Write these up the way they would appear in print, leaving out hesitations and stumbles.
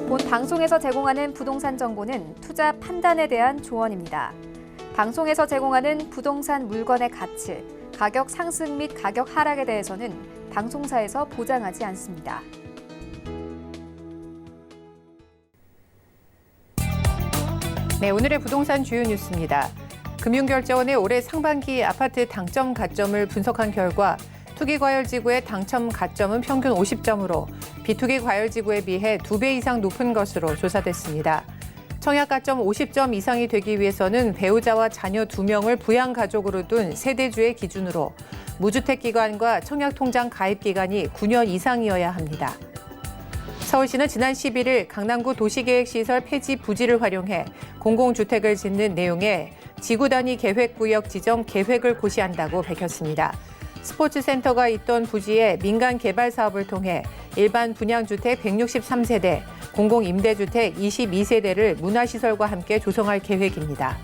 본 방송에서 제공하는 부동산 정보는 투자 판단에 대한 조언입니다. 방송에서 제공하는 부동산 물건의 가치, 가격 상승 및 가격 하락에 대해서는 방송사에서 보장하지 않습니다. 네, 오늘의 부동산 주요 뉴스입니다. 금융결제원의 올해 상반기 아파트 당점 가점을 분석한 결과 투기과열지구의 당첨 가점은 평균 50점으로 비투기 과열지구에 비해 2배 이상 높은 것으로 조사됐습니다. 청약 가점 50점 이상이 되기 위해서는 배우자와 자녀 2명을 부양가족으로 둔 세대주의 기준으로 무주택기관과 청약통장 가입기간이 9년 이상이어야 합니다. 서울시는 지난 11일 강남구 도시계획시설 폐지 부지를 활용해 공공주택을 짓는 내용의 지구단위 계획구역 지정 계획을 고시한다고 밝혔습니다. 스포츠센터가 있던 부지에 민간 개발 사업을 통해 일반 분양주택 163세대, 공공임대주택 22세대를 문화시설과 함께 조성할 계획입니다.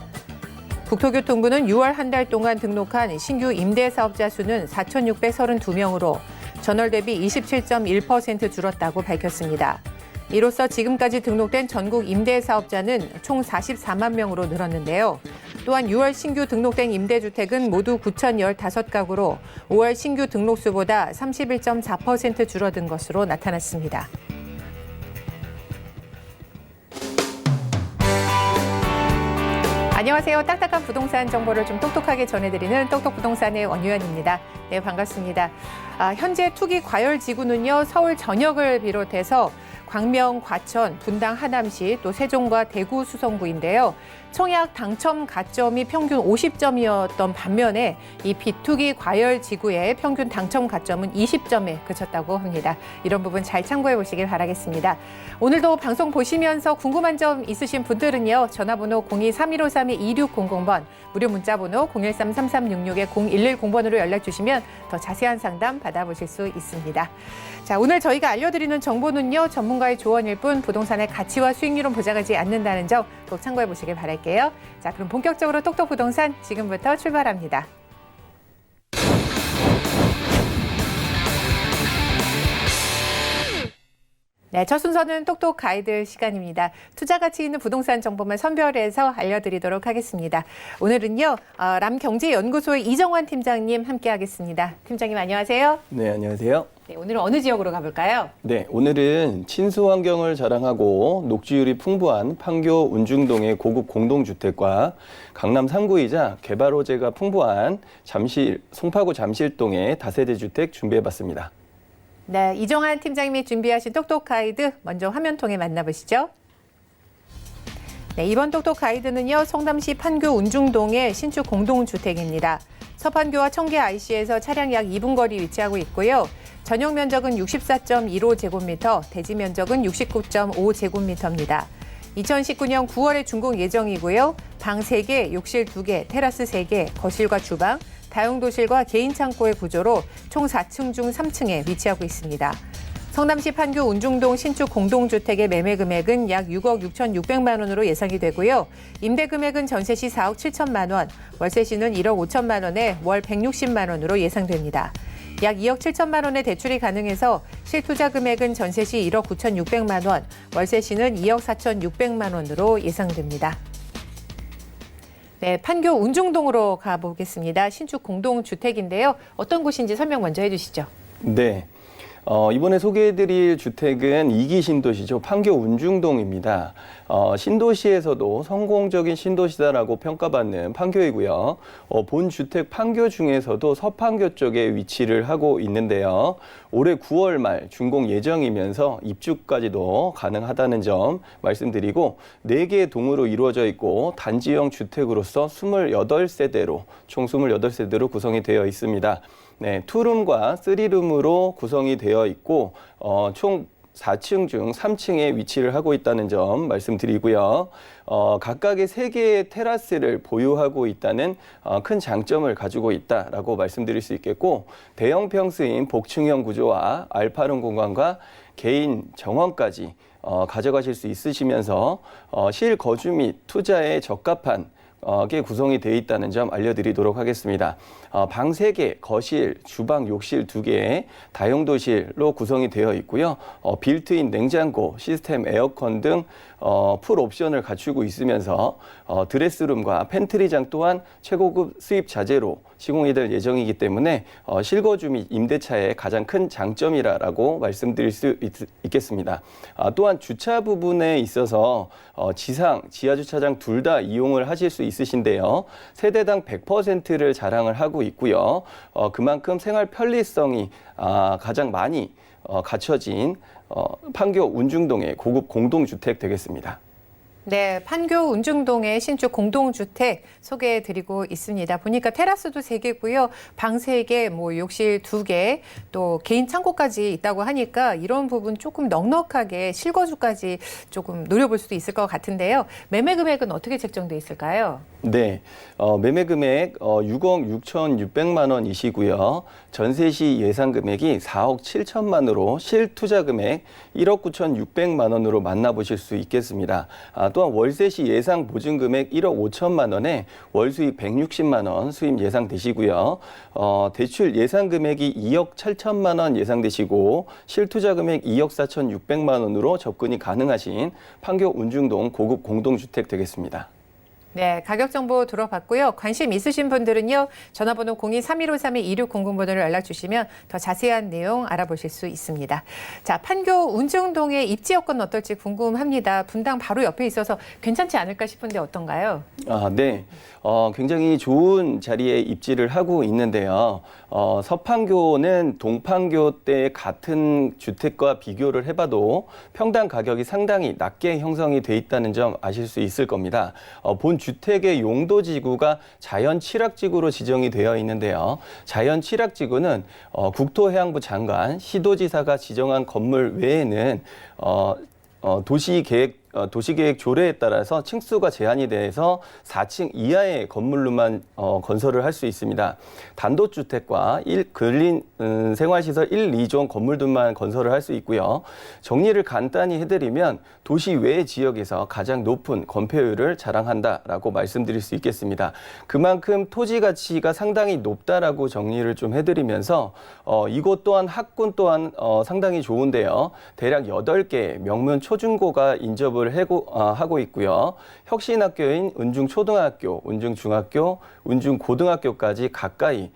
국토교통부는 6월 한 달 동안 등록한 신규 임대사업자 수는 4,632명으로 전월 대비 27.1% 줄었다고 밝혔습니다. 이로써 지금까지 등록된 전국 임대사업자는 총 44만 명으로 늘었는데요. 또한 6월 신규 등록된 임대주택은 모두 9,015가구로 5월 신규 등록수보다 31.4% 줄어든 것으로 나타났습니다. 안녕하세요. 딱딱한 부동산 정보를 좀 똑똑하게 전해드리는 똑똑부동산의 원유연입니다. 네, 반갑습니다. 현재 투기 과열 지구는요, 서울 전역을 비롯해서 광명, 과천, 분당, 하남시, 또 세종과 대구, 수성구인데요. 청약 당첨 가점이 평균 50점이었던 반면에 이 비투기 과열 지구의 평균 당첨 가점은 20점에 그쳤다고 합니다. 이런 부분 잘 참고해 보시길 바라겠습니다. 오늘도 방송 보시면서 궁금한 점 있으신 분들은요. 전화번호 02-3153-2600번, 무료 문자번호 013-3366-0110번으로 연락 주시면 더 자세한 상담 받아보실 수 있습니다. 자, 오늘 저희가 알려드리는 정보는요. 전문가의 조언일 뿐 부동산의 가치와 수익률은 보장하지 않는다는 점 꼭 참고해 보시길 바랄게요. 자, 그럼 본격적으로 똑똑부동산 지금부터 출발합니다. 네, 첫 순서는 똑똑 가이드 시간입니다. 투자 가치 있는 부동산 정보만 선별해서 알려드리도록 하겠습니다. 오늘은요, 람경제연구소의 이정환 팀장님 함께하겠습니다. 팀장님 안녕하세요. 네, 안녕하세요. 네, 오늘은 어느 지역으로 가볼까요? 네, 오늘은 친수 환경을 자랑하고 녹지율이 풍부한 판교 운중동의 고급 공동주택과 강남 3구이자 개발 호재가 풍부한 송파구 잠실동의 다세대 주택 준비해봤습니다. 네, 이정환 팀장님이 준비하신 똑똑 가이드 먼저 화면 통해 만나보시죠. 네, 이번 똑똑 가이드는요, 성남시 판교 운중동의 신축 공동주택입니다. 서판교와 청계 IC에서 차량 약 2분 거리 위치하고 있고요. 전용 면적은 64.15제곱미터, 대지 면적은 69.5제곱미터입니다. 2019년 9월에 준공 예정이고요. 방 3개, 욕실 2개, 테라스 3개, 거실과 주방, 다용도실과 개인 창고의 구조로 총 4층 중 3층에 위치하고 있습니다. 성남시 판교 운중동 신축 공동주택의 매매 금액은 약 6억 6,600만 원으로 예상이 되고요. 임대 금액은 전세 시 4억 7천만 원, 월세 시는 1억 5천만 원에 월 160만 원으로 예상됩니다. 약 2억 7천만 원의 대출이 가능해서 실투자 금액은 전세 시 1억 9,600만 원, 월세 시는 2억 4,600만 원으로 예상됩니다. 네, 판교 운중동으로 가보겠습니다. 신축 공동주택인데요. 어떤 곳인지 설명 먼저 해주시죠. 네. 이번에 소개해드릴 주택은 2기 신도시죠. 판교 운중동입니다. 신도시에서도 성공적인 신도시다라고 평가받는 판교이고요. 본 주택 판교 중에서도 서판교 쪽에 위치를 하고 있는데요. 올해 9월 말 준공 예정이면서 입주까지도 가능하다는 점 말씀드리고 4개의 동으로 이루어져 있고 단지형 주택으로서 28세대로 총 28세대로 구성이 되어 있습니다. 네, 투룸과 쓰리룸으로 구성이 되어 있고 총 4층 중 3층에 위치를 하고 있다는 점 말씀드리고요. 각각의 3개의 테라스를 보유하고 있다는 큰 장점을 가지고 있다라고 말씀드릴 수 있겠고 대형 평수인 복층형 구조와 알파룸 공간과 개인 정원까지 가져가실 수 있으시면서 실거주 및 투자에 적합한 게 구성이 되어 있다는 점 알려드리도록 하겠습니다. 방 3개, 거실, 주방, 욕실 2개, 다용도실로 구성이 되어 있고요. 빌트인 냉장고, 시스템 에어컨 등 풀 옵션을 갖추고 있으면서 드레스룸과 팬트리장 또한 최고급 수입 자재로 시공이 될 예정이기 때문에 실거주 및 임대차의 가장 큰 장점이라고 말씀드릴 수 있겠습니다. 또한 주차 부분에 있어서 지상, 지하 주차장 둘 다 이용을 하실 수 있으신데요. 세대당 100%를 자랑을 하고 있고요. 그만큼 생활 편리성이 가장 많이 갖춰진 판교 운중동의 고급 공동주택 되겠습니다. 네, 판교 운중동의 신축 공동주택 소개해드리고 있습니다. 보니까 테라스도 3개고요. 방 3개, 뭐 욕실 2개, 또 개인 창고까지 있다고 하니까 이런 부분 조금 넉넉하게 실거주까지 조금 노려볼 수도 있을 것 같은데요. 매매 금액은 어떻게 책정돼 있을까요? 네, 매매 금액 6억 6,600만 원이시고요. 전세 시 예상 금액이 4억 7천만으로 실투자 금액 1억 9,600만 원으로 만나보실 수 있겠습니다. 또한 월세 시 예상 보증 금액 1억 5천만 원에 월 수익 160만 원 수입 예상되시고요. 대출 예상 금액이 2억 7천만 원 예상되시고 실투자 금액 2억 4,600만 원으로 접근이 가능하신 판교 운중동 고급 공동주택 되겠습니다. 네, 가격 정보 들어봤고요. 관심 있으신 분들은요. 전화번호 02-3153-2600번호로 연락 주시면 더 자세한 내용 알아보실 수 있습니다. 자, 판교 운중동의 입지 여건 어떨지 궁금합니다. 분당 바로 옆에 있어서 괜찮지 않을까 싶은데 어떤가요? 네. 굉장히 좋은 자리에 입지를 하고 있는데요. 서판교는 동판교 때 같은 주택과 비교를 해봐도 평당 가격이 상당히 낮게 형성이 돼 있다는 점 아실 수 있을 겁니다. 본 주택의 용도지구가 자연취락지구로 지정이 되어 있는데요. 자연취락지구는 국토해양부 장관, 시도지사가 지정한 건물 외에는 도시계획 조례에 따라서 층수가 제한이 돼서 4층 이하의 건물로만 건설을 할 수 있습니다. 단독주택과 근린 생활시설 1, 2종 건물들만 건설을 할 수 있고요. 정리를 간단히 해드리면 도시 외 지역에서 가장 높은 건폐율을 자랑한다라고 말씀드릴 수 있겠습니다. 그만큼 토지 가치가 상당히 높다라고 정리를 좀 해드리면서 이곳 또한 학군 또한 상당히 좋은데요. 대략 8개 명문 초중고가 인접을 하고 있고요. 혁신학교인 운중초등학교, 운중중학교, 운중고등학교까지 가까이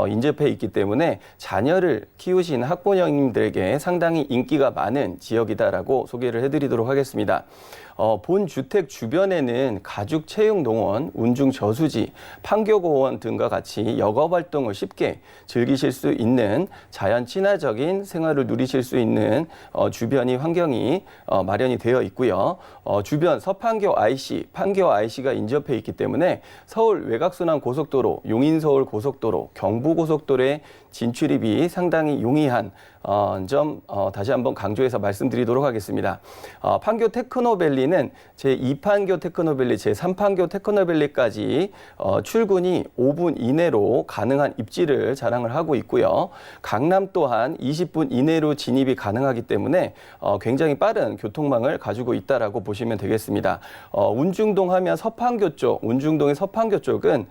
인접해 있기 때문에 자녀를 키우신 학부모님들에게 상당히 인기가 많은 지역이다라고 소개를 해드리도록 하겠습니다. 본 주택 주변에는 가죽체육농원, 운중저수지, 판교공원 등과 같이 여가활동을 쉽게 즐기실 수 있는 자연 친화적인 생활을 누리실 수 있는 주변이 환경이 마련이 되어 있고요. 주변 서판교 IC, 판교 IC가 인접해 있기 때문에 서울 외곽순환고속도로, 용인서울 고속도로, 경부고속도로의 진출입이 상당히 용이한 점 다시 한번 강조해서 말씀드리도록 하겠습니다. 판교 테크노밸리는 제2판교 테크노밸리, 제3판교 테크노밸리까지 출근이 5분 이내로 가능한 입지를 자랑을 하고 있고요. 강남 또한 20분 이내로 진입이 가능하기 때문에 굉장히 빠른 교통망을 가지고 있다라고 보시면 되겠습니다. 운중동 하면 서판교 쪽, 운중동의 서판교 쪽은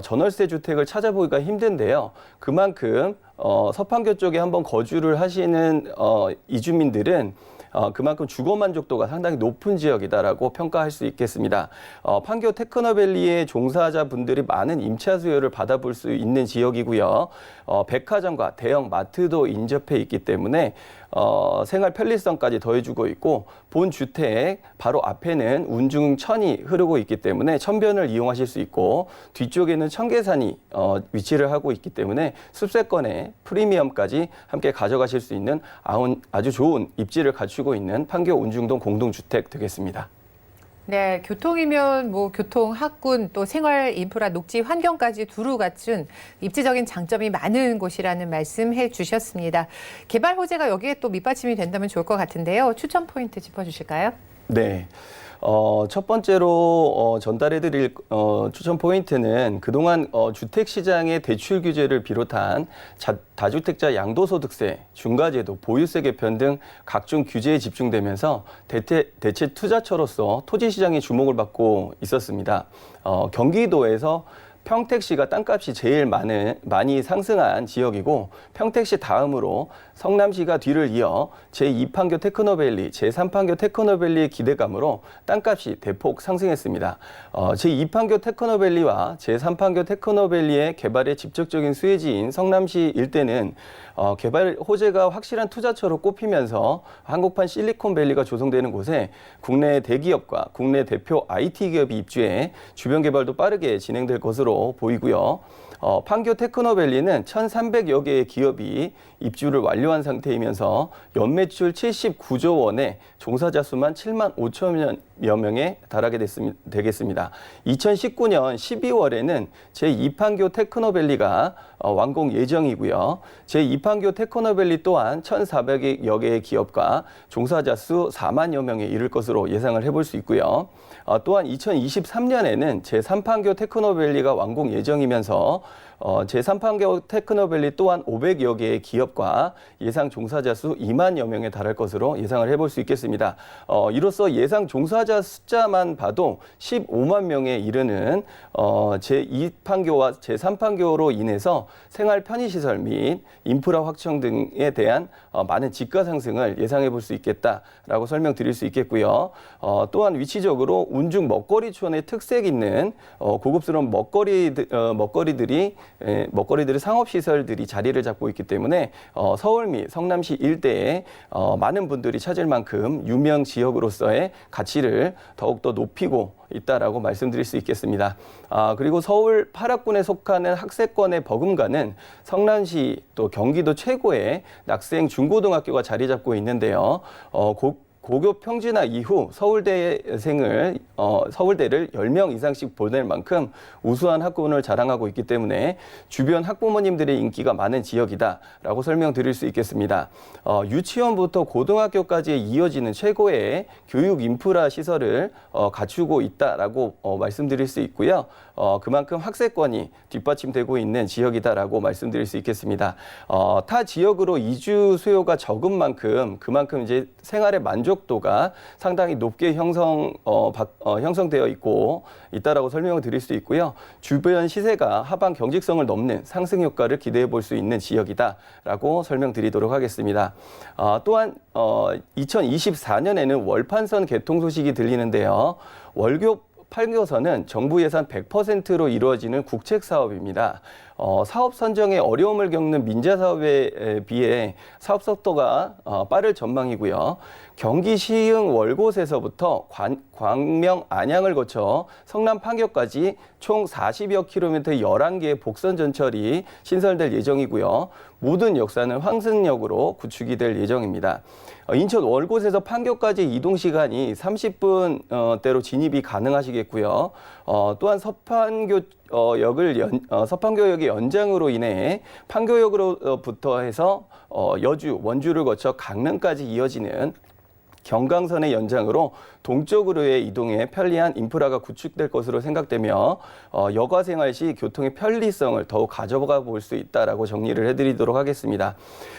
전월세 주택을 찾아보기가 힘든데요. 그만큼 서판교 쪽에 한번 거주를 하시는 이주민들은 그만큼 주거 만족도가 상당히 높은 지역이다라고 평가할 수 있겠습니다. 판교 테크노밸리의 종사자분들이 많은 임차 수요를 받아볼 수 있는 지역이고요. 백화점과 대형 마트도 인접해 있기 때문에 생활 편리성까지 더해주고 있고 본 주택 바로 앞에는 운중천이 흐르고 있기 때문에 천변을 이용하실 수 있고 뒤쪽에는 청계산이 위치를 하고 있기 때문에 습세권의 프리미엄까지 함께 가져가실 수 있는 아주 좋은 입지를 갖추고 있는 판교 운중동 공동주택 되겠습니다. 네, 교통이면 뭐 교통, 학군, 또 생활 인프라, 녹지 환경까지 두루 갖춘 입지적인 장점이 많은 곳이라는 말씀해 주셨습니다. 개발 호재가 여기에 또 밑받침이 된다면 좋을 것 같은데요. 추천 포인트 짚어주실까요? 네. 첫 번째로 전달해드릴 추천 포인트는 그동안 주택시장의 대출 규제를 비롯한 다주택자 양도소득세, 중과제도, 보유세 개편 등 각종 규제에 집중되면서 대체 투자처로서 토지시장의 주목을 받고 있었습니다. 경기도에서 평택시가 땅값이 제일 많이 상승한 지역이고 평택시 다음으로 성남시가 뒤를 이어 제2판교 테크노밸리, 제3판교 테크노밸리의 기대감으로 땅값이 대폭 상승했습니다. 제2판교 테크노밸리와 제3판교 테크노밸리의 개발에 직접적인 수혜지인 성남시 일대는 개발 호재가 확실한 투자처로 꼽히면서 한국판 실리콘밸리가 조성되는 곳에 국내 대기업과 국내 대표 IT 기업이 입주해 주변 개발도 빠르게 진행될 것으로 보이고요. 판교 테크노밸리는 1,300여 개의 기업이 입주를 완료한 상태이면서 연매출 79조 원에 종사자 수만 7만 5천여 명에 달하게 되겠습니다. 2019년 12월에는 제2판교 테크노밸리가 완공 예정이고요. 제2판교 테크노밸리 또한 1,400여 개의 기업과 종사자 수 4만여 명에 이를 것으로 예상을 해볼 수 있고요. 또한 2023년에는 제3판교 테크노밸리가 완공 예정이면서 제3판교 테크노밸리 또한 500여 개의 기업과 예상 종사자 수 2만여 명에 달할 것으로 예상을 해볼 수 있겠습니다. 이로써 예상 종사자 숫자만 봐도 15만 명에 이르는 제2판교와 제3판교로 인해서 생활 편의시설 및 인프라 확충 등에 대한 많은 집가 상승을 예상해 볼 수 있겠다라고 설명드릴 수 있겠고요. 또한 위치적으로 운중 먹거리촌의 특색 있는 고급스러운 먹거리들이 상업시설들이 자리를 잡고 있기 때문에 서울 및 성남시 일대에 많은 분들이 찾을 만큼 유명 지역으로서의 가치를 더욱더 높이고 있다라고 말씀드릴 수 있겠습니다. 그리고 서울 8학군에 속하는 학세권의 버금가는 성남시 또 경기도 최고의 낙생 중고등학교가 자리 잡고 있는데요. 고교 평준화 이후 서울대를 10명 이상씩 보낼 만큼 우수한 학군을 자랑하고 있기 때문에 주변 학부모님들의 인기가 많은 지역이다라고 설명드릴 수 있겠습니다. 유치원부터 고등학교까지 이어지는 최고의 교육 인프라 시설을 갖추고 있다라고 말씀드릴 수 있고요. 그만큼 학세권이 뒷받침되고 있는 지역이다라고 말씀드릴 수 있겠습니다. 타 지역으로 이주 수요가 적은 만큼 그만큼 이제 생활의 만족도가 상당히 높게 형성되어 있다라고 설명을 드릴 수 있고요. 주변 시세가 하반 경직성을 넘는 상승 효과를 기대해 볼 수 있는 지역이다라고 설명드리도록 하겠습니다. 또한 2024년에는 월판선 개통 소식이 들리는데요. 월교 판교선은 정부 예산 100%로 이루어지는 국책 사업입니다. 사업 선정에 어려움을 겪는 민자 사업에 비해 사업 속도가 빠를 전망이고요. 경기 시흥 월곶에서부터 광명 안양을 거쳐 성남 판교까지 총 40여 킬로미터 11개의 복선 전철이 신설될 예정이고요. 모든 역사는 황승역으로 구축이 될 예정입니다. 인천 월곶에서 판교까지 이동 시간이 30분대로 진입이 가능하시겠고요. 또한 서판교역의 연장으로 인해 판교역으로부터 해서 여주, 원주를 거쳐 강릉까지 이어지는 경강선의 연장으로 동쪽으로의 이동에 편리한 인프라가 구축될 것으로 생각되며 여가 생활 시 교통의 편리성을 더욱 가져가 볼 수 있다라고 정리를 해드리도록 하겠습니다.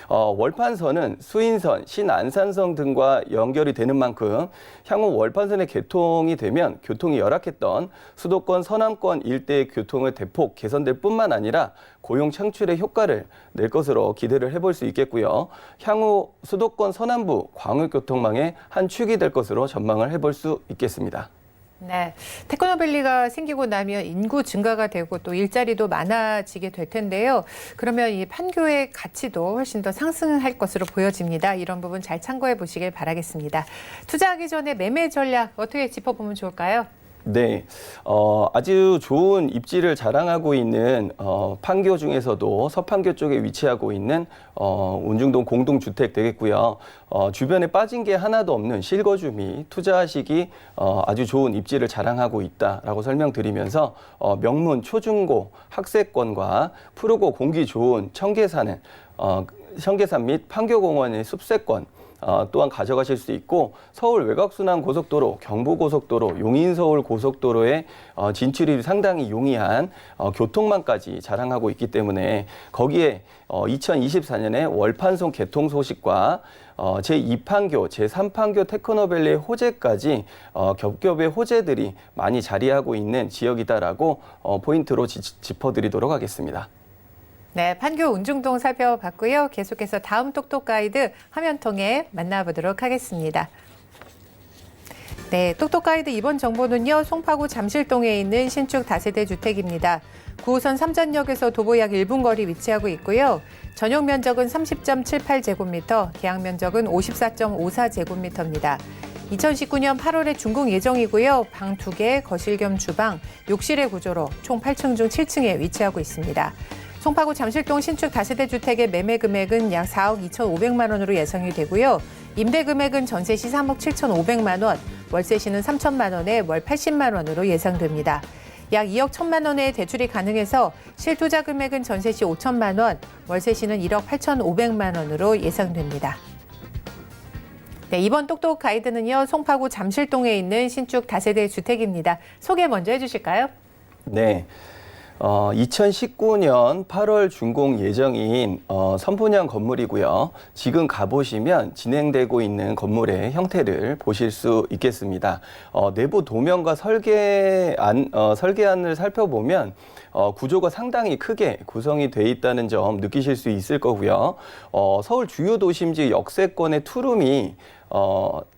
월판선은 수인선, 신안산선 등과 연결이 되는 만큼 향후 월판선의 개통이 되면 교통이 열악했던 수도권 서남권 일대의 교통을 대폭 개선될 뿐만 아니라 고용 창출에 효과를 낼 것으로 기대를 해볼 수 있겠고요. 향후 수도권 서남부 광역교통망의 한 축이 될 것으로 전망을 해볼 수 있겠습니다. 네, 테크노밸리가 생기고 나면 인구 증가가 되고 또 일자리도 많아지게 될 텐데요. 그러면 이 판교의 가치도 훨씬 더 상승할 것으로 보여집니다. 이런 부분 잘 참고해 보시길 바라겠습니다. 투자하기 전에 매매 전략 어떻게 짚어보면 좋을까요? 네, 아주 좋은 입지를 자랑하고 있는 판교 중에서도 서판교 쪽에 위치하고 있는 운중동 공동주택 되겠고요. 주변에 빠진 게 하나도 없는 실거주 및 투자하시기 아주 좋은 입지를 자랑하고 있다라고 설명드리면서 명문 초중고 학세권과 푸르고 공기 좋은 청계산 및 판교공원의 숲세권, 또한 가져가실 수 있고 서울 외곽순환고속도로, 경부고속도로, 용인서울고속도로의 진출이 상당히 용이한 교통망까지 자랑하고 있기 때문에 거기에 2024년에 월판송 개통 소식과 제2판교, 제3판교 테크노밸리의 호재까지 겹겹의 호재들이 많이 자리하고 있는 지역이다라고 포인트로 짚어드리도록 하겠습니다. 네, 판교 운중동 살펴봤고요. 계속해서 다음 똑똑 가이드 화면 통해 만나보도록 하겠습니다. 네, 똑똑 가이드 이번 정보는요. 송파구 잠실동에 있는 신축 다세대 주택입니다. 9호선 삼전역에서 도보 약 1분 거리 위치하고 있고요. 전용 면적은 30.78제곱미터, 계약 면적은 54.54제곱미터입니다. 2019년 8월에 준공 예정이고요. 방 2개, 거실 겸 주방, 욕실의 구조로 총 8층 중 7층에 위치하고 있습니다. 송파구 잠실동 신축 다세대 주택의 매매 금액은 약 4억 2,500만 원으로 예상이 되고요. 임대 금액은 전세 시 3억 7,500만 원, 월세 시는 3천만 원에 월 80만 원으로 예상됩니다. 약 2억 1천만 원의 대출이 가능해서 실투자 금액은 전세 시 5천만 원, 월세 시는 1억 8,500만 원으로 예상됩니다. 네, 이번 똑똑 가이드는요. 송파구 잠실동에 있는 신축 다세대 주택입니다. 소개 먼저 해주실까요? 네. 2019년 8월 준공 예정인 선분양 건물이고요. 지금 가보시면 진행되고 있는 건물의 형태를 보실 수 있겠습니다. 내부 도면과 설계안을 살펴보면 구조가 상당히 크게 구성이 돼 있다는 점 느끼실 수 있을 거고요. 서울 주요 도심지 역세권의 투룸이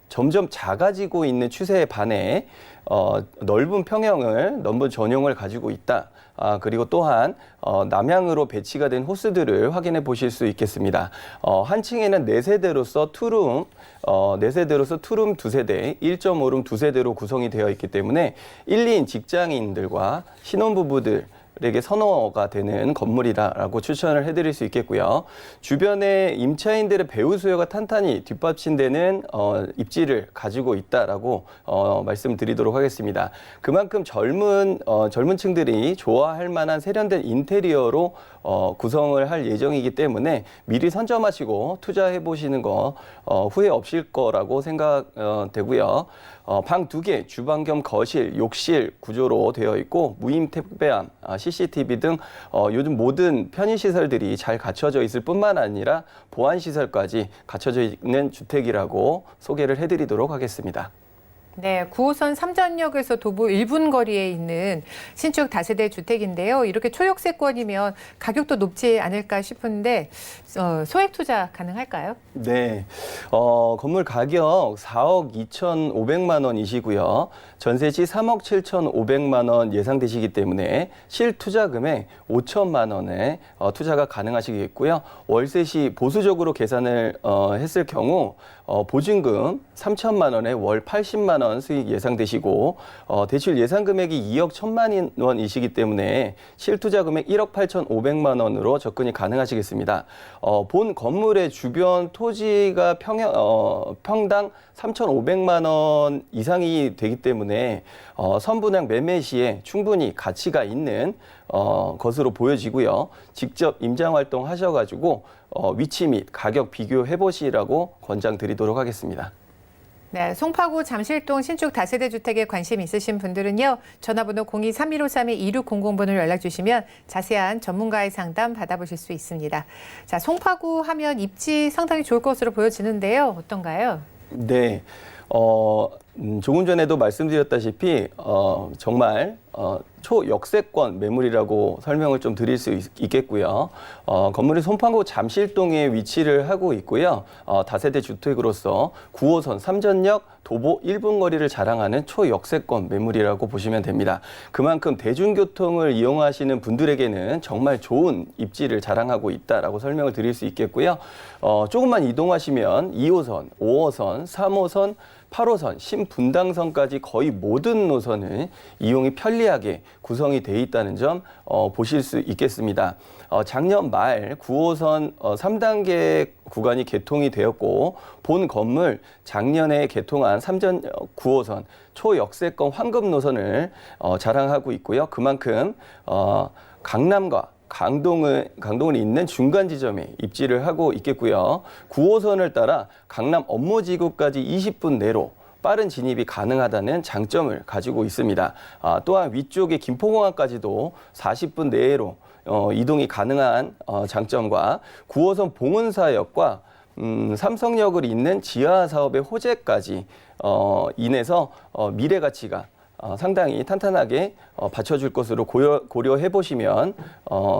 점점 작아지고 있는 추세에 반해 넓은 평형을, 넓은 전용을 가지고 있다. 그리고 또한 남향으로 배치가 된 호스들을 확인해 보실 수 있겠습니다. 한 층에는 4세대로서 투룸, 4세대로서 투룸 2세대, 1.5룸 2세대로 구성이 되어 있기 때문에 1, 2인 직장인들과 신혼부부들 에게 선호가 되는 건물이다라고 추천을 해드릴 수 있겠고요. 주변에 임차인들의 배우 수요가 탄탄히 뒷받침되는 입지를 가지고 있다라고 말씀드리도록 하겠습니다. 그만큼 젊은 층들이 좋아할 만한 세련된 인테리어로 구성을 할 예정이기 때문에 미리 선점하시고 투자해 보시는 거 후회 없을 거라고 생각되고요. 방 2개, 주방 겸 거실, 욕실 구조로 되어 있고 무임 택배함, CCTV 등 요즘 모든 편의시설들이 잘 갖춰져 있을 뿐만 아니라 보안시설까지 갖춰져 있는 주택이라고 소개를 해드리도록 하겠습니다. 네, 9호선 삼전역에서 도보 1분 거리에 있는 신축 다세대 주택인데요. 이렇게 초역세권이면 가격도 높지 않을까 싶은데 소액 투자 가능할까요? 네, 건물 가격 4억 2,500만 원이시고요. 전세 시 3억 7,500만 원 예상되시기 때문에 실투자 금액 5천만 원의 투자가 가능하시겠고요. 월세 시 보수적으로 계산을 했을 경우 보증금 3천만 원에 월 80만 원 수익 예상되시고 대출 예상 금액이 2억 1천만 원이시기 때문에 실투자 금액 1억 8,500만 원으로 접근이 가능하시겠습니다. 본 건물의 주변 토지가 평당 3,500만 원 이상이 되기 때문에 선분양 매매 시에 충분히 가치가 있는 것으로 보여지고요. 직접 임장 활동 하셔가지고 위치 및 가격 비교해 보시라고 권장드리도록 하겠습니다. 네, 송파구 잠실동 신축 다세대 주택에 관심 있으신 분들은요. 전화번호 02-3153-2600번으로 연락 주시면 자세한 전문가의 상담 받아보실 수 있습니다. 자, 송파구 하면 입지 상당히 좋을 것으로 보여지는데요. 어떤가요? 네. 조금 전에도 말씀드렸다시피 정말 초역세권 매물이라고 설명을 좀 드릴 수 있겠고요. 건물이 송파구 잠실동에 위치를 하고 있고요. 다세대 주택으로서 9호선 삼전역 도보 1분 거리를 자랑하는 초역세권 매물이라고 보시면 됩니다. 그만큼 대중교통을 이용하시는 분들에게는 정말 좋은 입지를 자랑하고 있다라고 설명을 드릴 수 있겠고요. 조금만 이동하시면 2호선, 5호선, 3호선, 8호선, 신분당선까지 거의 모든 노선을 이용이 편리하게 구성이 돼 있다는 점 보실 수 있겠습니다. 작년 말 9호선 3단계 구간이 개통이 되었고 본 건물 작년에 개통한 9호선 초역세권 황금 노선을 자랑하고 있고요. 그만큼 강남과 강동을 잇는 중간 지점에 입지를 하고 있겠고요. 9호선을 따라 강남 업무지구까지 20분 내로 빠른 진입이 가능하다는 장점을 가지고 있습니다. 또한 위쪽의 김포공항까지도 40분 내로 이동이 가능한 장점과 9호선 봉은사역과 삼성역을 잇는 지하 사업의 호재까지 인해서 미래 가치가 상당히 탄탄하게 받쳐줄 것으로 고려해 보시면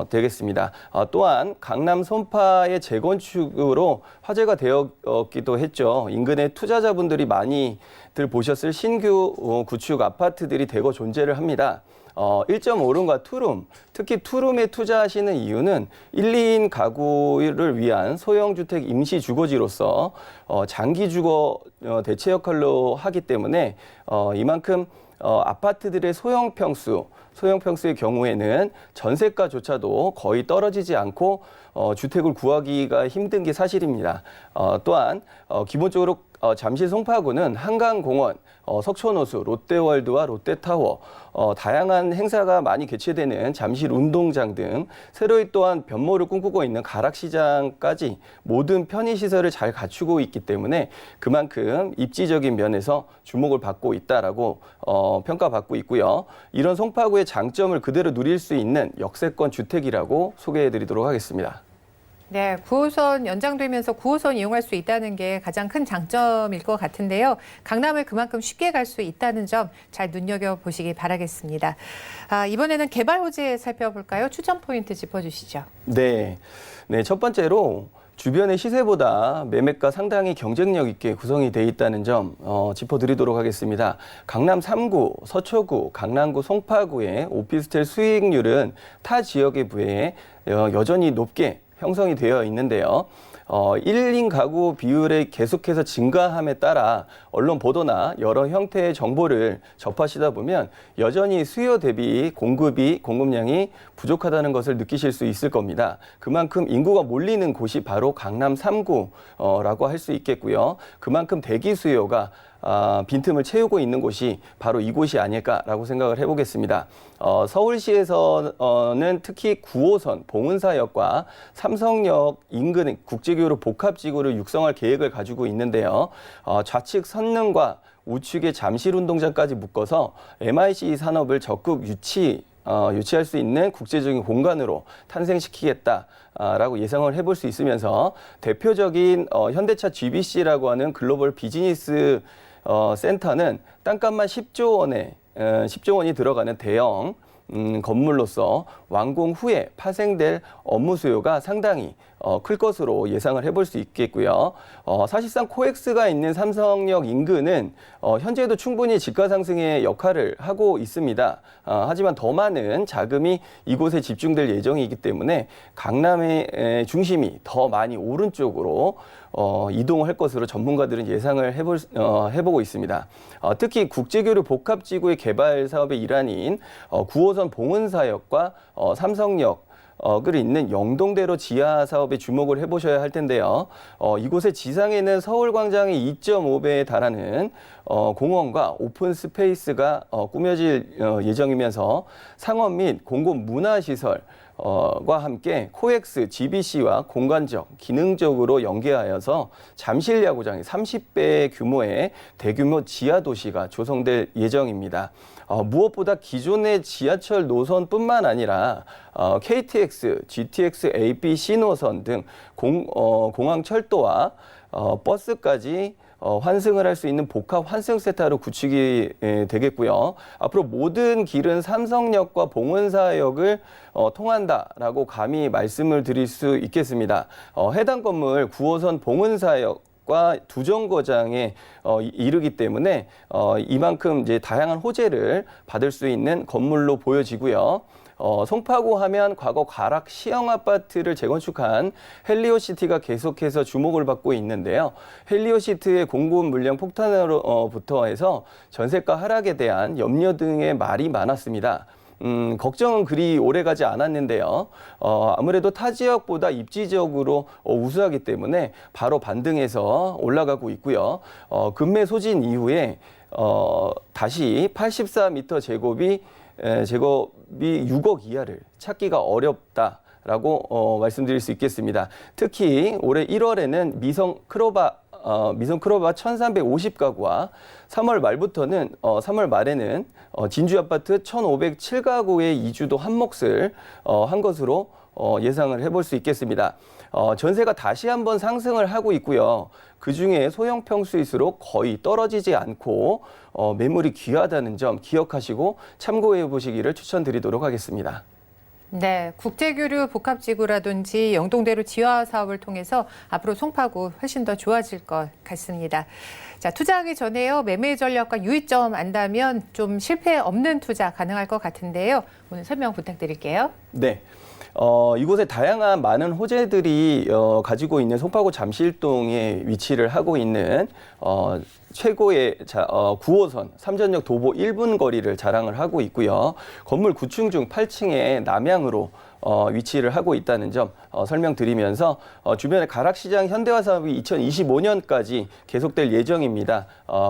되겠습니다. 또한 강남 송파의 재건축으로 화제가 되었기도 했죠. 인근의 투자자분들이 많이들 보셨을 신규 구축 아파트들이 대거 존재를 합니다. 1.5룸과 투룸, 특히 투룸에 투자하시는 이유는 1, 2인 가구를 위한 소형주택 임시주거지로서 장기 주거 대체 역할로 하기 때문에 이만큼 아파트들의 소형평수의 경우에는 전세가조차도 거의 떨어지지 않고 주택을 구하기가 힘든 게 사실입니다. 또한 기본적으로 잠실 송파구는 한강공원, 석촌호수, 롯데월드와 롯데타워, 다양한 행사가 많이 개최되는 잠실 운동장 등 새로이 또한 변모를 꿈꾸고 있는 가락시장까지 모든 편의시설을 잘 갖추고 있기 때문에 그만큼 입지적인 면에서 주목을 받고 있다라고 평가받고 있고요. 이런 송파구의 장점을 그대로 누릴 수 있는 역세권 주택이라고 소개해드리도록 하겠습니다. 네, 9호선 연장되면서 9호선 이용할 수 있다는 게 가장 큰 장점일 것 같은데요. 강남을 그만큼 쉽게 갈 수 있다는 점 잘 눈여겨보시기 바라겠습니다. 이번에는 개발 호재 살펴볼까요? 추천 포인트 짚어주시죠. 네, 첫 번째로 주변의 시세보다 매매가 상당히 경쟁력 있게 구성이 돼 있다는 점 짚어드리도록 하겠습니다. 강남 3구, 서초구, 강남구, 송파구의 오피스텔 수익률은 타 지역에 비해 여전히 높게 형성이 되어 있는데요. 1인 가구 비율이 계속해서 증가함에 따라 언론 보도나 여러 형태의 정보를 접하시다 보면 여전히 수요 대비 공급량이 부족하다는 것을 느끼실 수 있을 겁니다. 그만큼 인구가 몰리는 곳이 바로 강남 3구라고 할 수 있겠고요. 그만큼 대기 수요가 빈틈을 채우고 있는 곳이 바로 이곳이 아닐까라고 생각을 해보겠습니다. 서울시에서는 특히 9호선 봉은사역과 삼성역 인근 국제교류 복합지구를 육성할 계획을 가지고 있는데요. 좌측 선릉과 우측의 잠실운동장까지 묶어서 MIC 산업을 적극 유치할 수 있는 국제적인 공간으로 탄생시키겠다라고 예상을 해볼 수 있으면서 대표적인 현대차 GBC라고 하는 글로벌 비즈니스 센터는 땅값만 10조 원이 들어가는 대형 건물로서 완공 후에 파생될 업무 수요가 상당히 클 것으로 예상을 해볼 수 있겠고요. 사실상 코엑스가 있는 삼성역 인근은 현재도 충분히 집가 상승의 역할을 하고 있습니다. 하지만 더 많은 자금이 이곳에 집중될 예정이기 때문에 강남의 중심이 더 많이 오른쪽으로 이동을 할 것으로 전문가들은 예상을 해보고 있습니다. 특히 국제교류 복합지구의 개발 사업의 일환인 9호선 봉은사역과 삼성역을 잇는 영동대로 지하 사업에 주목을 해보셔야 할 텐데요. 이곳의 지상에는 서울광장의 2.5배에 달하는 공원과 오픈 스페이스가 꾸며질 예정이면서 상업 및 공공 문화시설 과 함께 코엑스, GBC와 공간적, 기능적으로 연계하여서 잠실 야구장이 30배 규모의 대규모 지하 도시가 조성될 예정입니다. 무엇보다 기존의 지하철 노선뿐만 아니라 KTX, GTX, AP, 노선 등 공항철도와 버스까지 환승을 할 수 있는 복합 환승 세타로 구축이 되겠고요. 앞으로 모든 길은 삼성역과 봉은사역을 통한다라고 감히 말씀을 드릴 수 있겠습니다. 해당 건물 9호선 봉은사역과 두 정거장에 이르기 때문에 이만큼 이제 다양한 호재를 받을 수 있는 건물로 보여지고요. 송파구 하면 과거 가락 시형 아파트를 재건축한 헬리오시티가 계속해서 주목을 받고 있는데요. 헬리오시티의 공급 물량 폭탄으로부터 해서 전세가 하락에 대한 염려 등의 말이 많았습니다. 걱정은 그리 오래가지 않았는데요. 아무래도 타 지역보다 입지적으로 우수하기 때문에 바로 반등해서 올라가고 있고요. 금매 소진 이후에 다시 84m 제곱이 6억 이하를 찾기가 어렵다. 라고 말씀드릴 수 있겠습니다. 특히 올해 1월에는 미성 크로바 1,350가구와 3월 말에는 진주 아파트 1,507가구의 이주도 한 몫을 한 것으로 예상을 해볼 수 있겠습니다. 전세가 다시 한번 상승을 하고 있고요. 그중에 소형 평수일수록 거의 떨어지지 않고 매물이 귀하다는 점 기억하시고 참고해 보시기를 추천드리도록 하겠습니다. 네, 국제교류 복합지구라든지 영동대로 지화 사업을 통해서 앞으로 송파구 훨씬 더 좋아질 것 같습니다. 자, 투자하기 전에요. 매매 전략과 유의점 안다면 좀 실패 없는 투자 가능할 것 같은데요. 오늘 설명 부탁드릴게요. 네. 이곳에 다양한 많은 호재들이 가지고 있는 송파구 잠실동에 위치를 하고 있는 최고의 9호선 3전역 도보 1분 거리를 자랑을 하고 있고요. 건물 9층 중 8층에 남향으로 위치를 하고 있다는 점 설명드리면서 주변에 가락시장 현대화 사업이 2025년까지 계속될 예정입니다.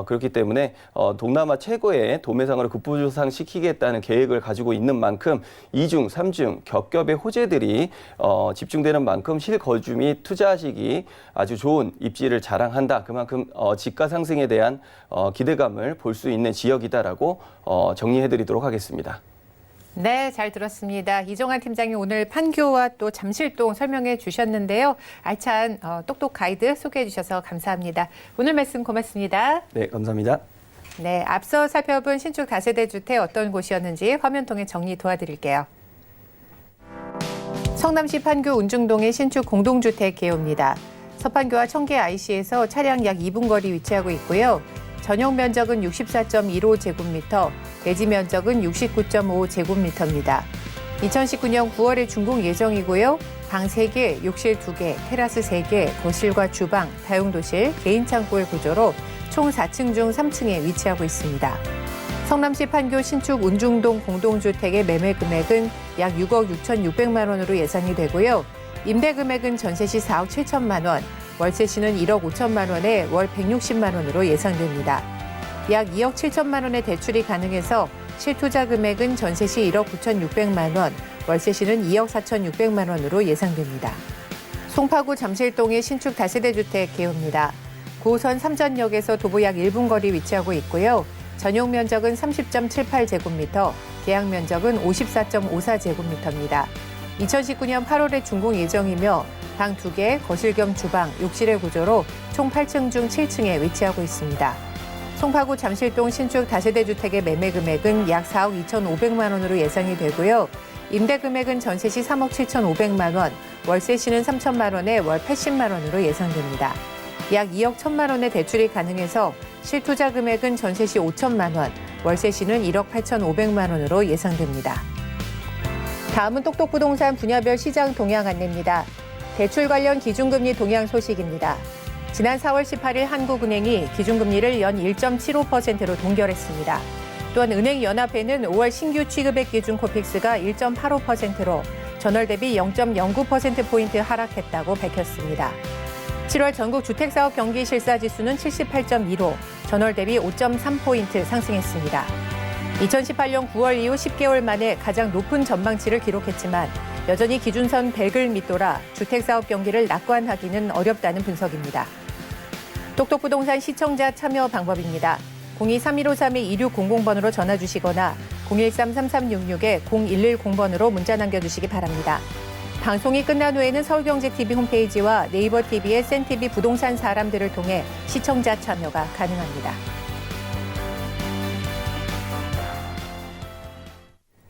그렇기 때문에 동남아 최고의 도매상으로 급부상시키겠다는 계획을 가지고 있는 만큼 2중, 3중 겹겹의 호재들이 집중되는 만큼 실거주 및 투자하시기 아주 좋은 입지를 자랑한다. 그만큼 지가 상승에 대한 기대감을 볼 수 있는 지역이다라고 정리해드리도록 하겠습니다. 네, 잘 들었습니다. 이종환 팀장이 오늘 판교와 또 잠실동 설명해 주셨는데요. 알찬 똑똑 가이드 소개해 주셔서 감사합니다. 오늘 말씀 고맙습니다. 네, 감사합니다. 네, 앞서 살펴본 신축 다세대 주택 어떤 곳이었는지 화면 통해 정리 도와드릴게요. 성남시 판교 운중동의 신축 공동주택 개요입니다. 서판교와 청계 IC에서 차량 약 2분 거리 위치하고 있고요. 전용 면적은 64.15제곱미터, 대지 면적은 69.5제곱미터입니다. 2019년 9월에 준공 예정이고요. 방 3개, 욕실 2개, 테라스 3개, 거실과 주방, 다용도실, 개인 창고의 구조로 총 4층 중 3층에 위치하고 있습니다. 성남시 판교 신축 운중동 공동주택의 매매 금액은 약 6억 6,600만 원으로 예상이 되고요. 임대 금액은 전세 시 4억 7천만 원, 월세 시는 1억 5천만 원에 월 160만 원으로 예상됩니다. 약 2억 7천만 원의 대출이 가능해서 실투자 금액은 전세 시 1억 9,600만 원, 월세 시는 2억 4,600만 원으로 예상됩니다. 송파구 잠실동의 신축 다세대 주택 개요입니다. 9호선 3전역에서 도보 약 1분 거리 위치하고 있고요. 전용 면적은 30.78제곱미터, 계약 면적은 54.54제곱미터입니다. 2019년 8월에 준공 예정이며 방 2개, 거실 겸 주방, 욕실의 구조로 총 8층 중 7층에 위치하고 있습니다. 송파구 잠실동 신축 다세대 주택의 매매 금액은 약 4억 2,500만 원으로 예상이 되고요. 임대 금액은 전세 시 3억 7,500만 원, 월세 시는 3천만 원에 월 80만 원으로 예상됩니다. 약 2억 1천만 원의 대출이 가능해서 실투자 금액은 전세 시 5천만 원, 월세 시는 1억 8,500만 원으로 예상됩니다. 다음은 똑똑부동산 분야별 시장 동향 안내입니다. 대출 관련 기준금리 동향 소식입니다. 지난 4월 18일 한국은행이 기준금리를 연 1.75%로 동결했습니다. 또한 은행연합회는 5월 신규 취급액 기준 코픽스가 1.85%로 전월 대비 0.09%포인트 하락했다고 밝혔습니다. 7월 전국 주택사업 경기 실사지수는 78.2로 전월 대비 5.3포인트 상승했습니다. 2018년 9월 이후 10개월 만에 가장 높은 전망치를 기록했지만 여전히 기준선 100을 밑돌아 주택사업 경기를 낙관하기는 어렵다는 분석입니다. 똑똑부동산 시청자 참여 방법입니다. 02-3153-2600번으로 전화 주시거나 013-3366-0110번으로 문자 남겨주시기 바랍니다. 방송이 끝난 후에는 서울경제TV 홈페이지와 네이버 TV의 센TV 부동산 사람들을 통해 시청자 참여가 가능합니다.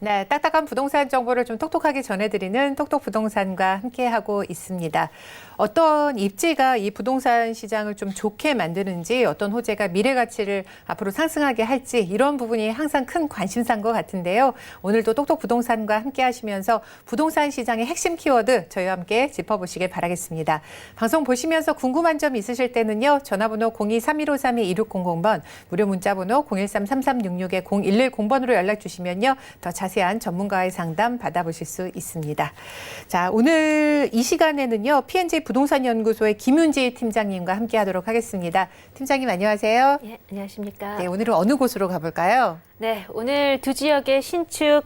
네, 딱딱한 부동산 정보를 좀 똑똑하게 전해드리는 똑똑부동산과 함께하고 있습니다. 어떤 입지가 이 부동산 시장을 좀 좋게 만드는지, 어떤 호재가 미래 가치를 앞으로 상승하게 할지 이런 부분이 항상 큰 관심사인 것 같은데요. 오늘도 똑똑부동산과 함께하시면서 부동산 시장의 핵심 키워드 저희와 함께 짚어보시길 바라겠습니다. 방송 보시면서 궁금한 점 있으실 때는요. 전화번호 02-3153-2600번, 무료 문자번호 013-3366-0110번으로 연락 주시면요. 더 자세한 전문가의 상담 받아보실 수 있습니다. 자, 오늘 이 시간에는요. P&J 부동산 연구소의 김윤지 팀장님과 함께하도록 하겠습니다. 팀장님 안녕하세요. 예, 안녕하십니까. 네, 오늘은 어느 곳으로 가볼까요? 네, 오늘 두 지역의 신축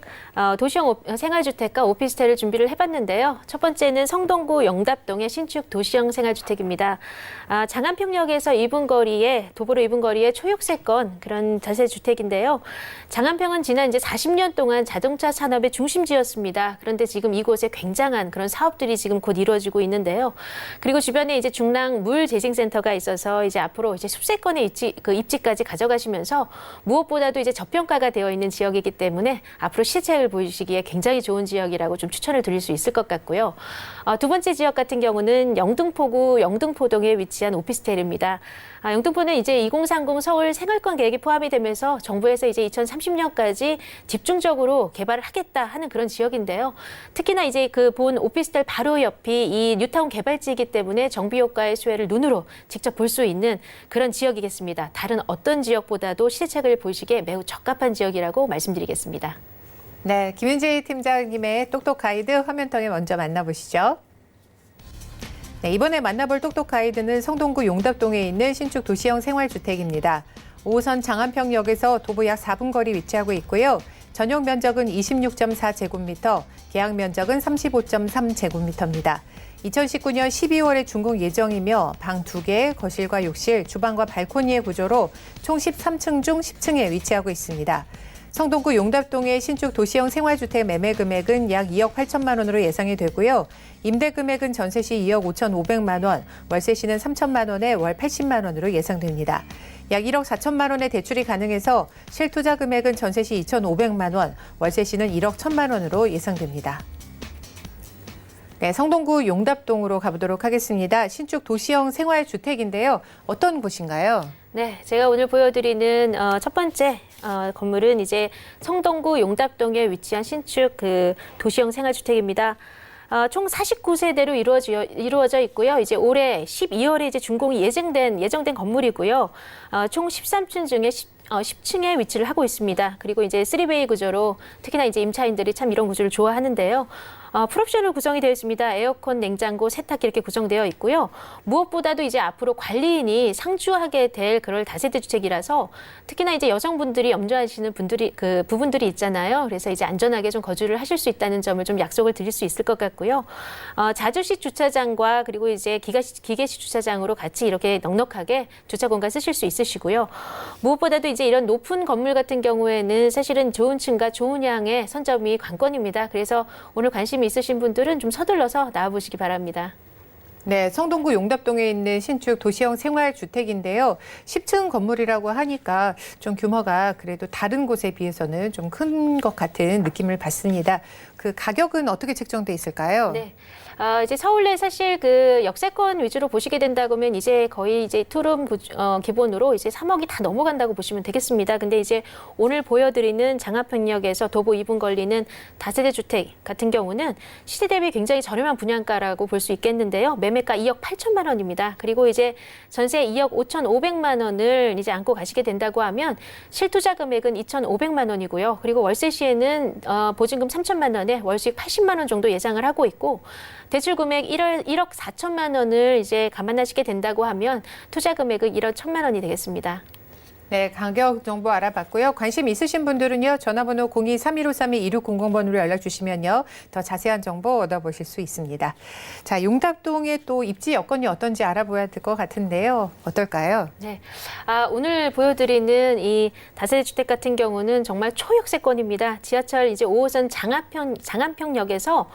도시형 생활주택과 오피스텔을 준비를 해봤는데요. 첫 번째는 성동구 영답동의 신축 도시형 생활주택입니다. 장안평역에서 2분 거리에 도보로 2분 거리에 초역세권 그런 다세주택인데요. 장안평은 지난 이제 40년 동안 자동차 산업의 중심지였습니다. 그런데 지금 이곳에 굉장한 그런 사업들이 지금 곧 이루어지고 있는데요. 그리고 주변에 이제 중랑 물재생센터가 있어서 이제 앞으로 이제 숲세권의 입지까지 가져가시면서 무엇보다도 이제 저평가가 되어 있는 지역이기 때문에 앞으로 시세를 보시기에 굉장히 좋은 지역이라고 좀 추천을 드릴 수 있을 것 같고요. 두 번째 지역 같은 경우는 영등포구 영등포동에 위치한 오피스텔입니다. 영등포는 이제 2030 서울 생활권 계획이 포함이 되면서 정부에서 이제 2030년까지 집중적으로 개발을 하겠다 하는 그런 지역인데요. 특히나 이제 그 본 오피스텔 바로 옆이 이 뉴타운 개발지이기 때문에 정비 효과의 수혜를 눈으로 직접 볼 수 있는 그런 지역이겠습니다. 다른 어떤 지역보다도 시세책을 보시기에 매우 적합한 지역이라고 말씀드리겠습니다. 네, 김윤지 팀장님의 똑똑 가이드 화면통에 먼저 만나보시죠. 네, 이번에 만나볼 똑똑 가이드는 성동구 용답동에 있는 신축 도시형 생활주택입니다. 5호선 장안평역에서 도보 약 4분 거리 위치하고 있고요. 전용 면적은 26.4제곱미터, 계약 면적은 35.3제곱미터입니다. 2019년 12월에 준공 예정이며 방 2개, 거실과 욕실, 주방과 발코니의 구조로 총 13층 중 10층에 위치하고 있습니다. 성동구 용답동의 신축 도시형 생활주택 매매 금액은 약 2억 8천만 원으로 예상이 되고요. 임대 금액은 전세 시 2억 5,500만 원, 월세 시는 3천만 원에 월 80만 원으로 예상됩니다. 약 1억 4천만 원의 대출이 가능해서 실투자 금액은 전세 시 2,500만 원, 월세 시는 1억 1천만 원으로 예상됩니다. 네, 성동구 용답동으로 가보도록 하겠습니다. 신축 도시형 생활주택인데요. 어떤 곳인가요? 네, 제가 오늘 보여드리는 첫 번째 건물은 이제 성동구 용답동에 위치한 신축 도시형 생활주택입니다. 총 49세대로 이루어져 있고요. 이제 올해 12월에 이제 준공이 예정된 건물이고요. 총 13층 중에 10층에 위치를 하고 있습니다. 그리고 이제 3베이 구조로 특히나 이제 임차인들이 참 이런 구조를 좋아하는데요. 풀옵션으로 구성이 되어 있습니다. 에어컨, 냉장고, 세탁기 이렇게 구성되어 있고요. 무엇보다도 이제 앞으로 관리인이 상주하게 될 그런 다세대 주택이라서 특히나 이제 여성분들이 염려하시는 부분들이 있잖아요. 그래서 이제 안전하게 좀 거주를 하실 수 있다는 점을 좀 약속을 드릴 수 있을 것 같고요. 자주식 주차장과 그리고 이제 기계식 주차장으로 같이 이렇게 넉넉하게 주차 공간 쓰실 수 있으시고요. 무엇보다도 이제 이런 높은 건물 같은 경우에는 사실은 좋은 층과 좋은 양의 선점이 관건입니다. 그래서 오늘 관심이 있으신 분들은 좀 서둘러서 나와보시기 바랍니다. 네, 성동구 용답동에 있는 신축 도시형 생활주택인데요. 10층 건물이라고 하니까 좀 규모가 그래도 다른 곳에 비해서는 좀 큰 것 같은 느낌을 받습니다. 그 가격은 어떻게 책정돼 있을까요? 네. 이제 서울에 사실 그 역세권 위주로 보시게 된다고 하면 이제 거의 이제 투룸 기본으로 이제 3억이 다 넘어간다고 보시면 되겠습니다. 근데 이제 오늘 보여드리는 장안평역에서 도보 2분 걸리는 다세대 주택 같은 경우는 시세 대비 굉장히 저렴한 분양가라고 볼 수 있겠는데요. 매매가 2억 8천만 원입니다. 그리고 이제 전세 2억 5,500만 원을 이제 안고 가시게 된다고 하면 실투자 금액은 2,500만 원이고요. 그리고 월세 시에는 보증금 3천만 원에 월수익 80만 원 정도 예상을 하고 있고 대출 금액 1억 4천만 원을 이제 감안하시게 된다고 하면 투자 금액은 1억 1천만 원이 되겠습니다. 네, 가격 정보 알아봤고요. 관심 있으신 분들은요. 전화번호 02-3153-2600번으로 연락 주시면요. 더 자세한 정보 얻어보실 수 있습니다. 자, 용답동의 또 입지 여건이 어떤지 알아봐야 될 것 같은데요. 어떨까요? 네, 오늘 보여드리는 이 다세대 주택 같은 경우는 정말 초역세권입니다. 지하철 이제 5호선 장안평역에서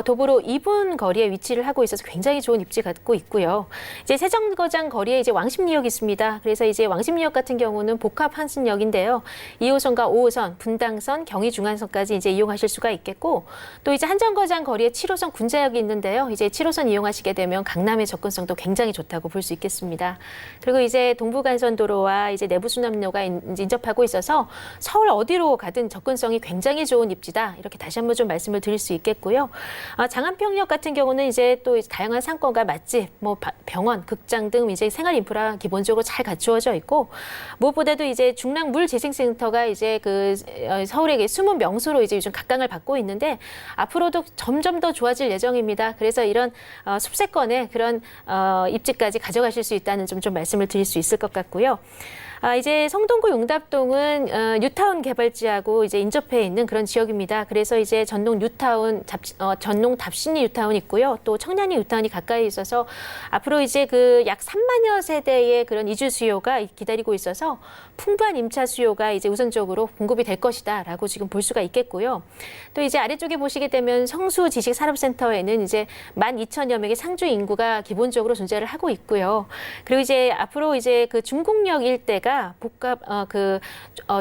도보로 2분 거리에 위치를 하고 있어서 굉장히 좋은 입지 갖고 있고요. 이제 세정거장 거리에 이제 왕십리역이 있습니다. 그래서 이제 왕십리역 같은 경우는 복합 환승역인데요. 2호선과 5호선, 분당선, 경의중앙선까지 이제 이용하실 수가 있겠고, 또 이제 한정거장 거리에 7호선 군자역이 있는데요. 이제 7호선 이용하시게 되면 강남의 접근성도 굉장히 좋다고 볼 수 있겠습니다. 그리고 이제 동부간선도로와 이제 내부순환로가 인접하고 있어서 서울 어디로 가든 접근성이 굉장히 좋은 입지다. 이렇게 다시 한번 좀 말씀을 드릴 수 있겠고요. 장안평역 같은 경우는 이제 또 다양한 상권과 맛집, 뭐 병원, 극장 등 이제 생활 인프라 기본적으로 잘 갖추어져 있고, 무엇보다도 이제 중랑물재생센터가 이제 그 서울의 숨은 명소로 이제 요즘 각광을 받고 있는데 앞으로도 점점 더 좋아질 예정입니다. 그래서 이런 숲세권의 그런 입지까지 가져가실 수 있다는 좀 말씀을 드릴 수 있을 것 같고요. 이제 성동구 용답동은 뉴타운 개발지하고 이제 인접해 있는 그런 지역입니다. 그래서 이제 전농 뉴타운, 전농 답신리 뉴타운 있고요. 또 청량리 뉴타운이 가까이 있어서 앞으로 이제 그 약 3만여 세대의 그런 이주 수요가 기다리고 있어서 풍부한 임차 수요가 이제 우선적으로 공급이 될 것이다라고 지금 볼 수가 있겠고요. 또 이제 아래쪽에 보시게 되면 성수 지식산업센터에는 이제 12,000여 명의 상주 인구가 기본적으로 존재를 하고 있고요. 그리고 이제 앞으로 이제 그 중곡역 일대가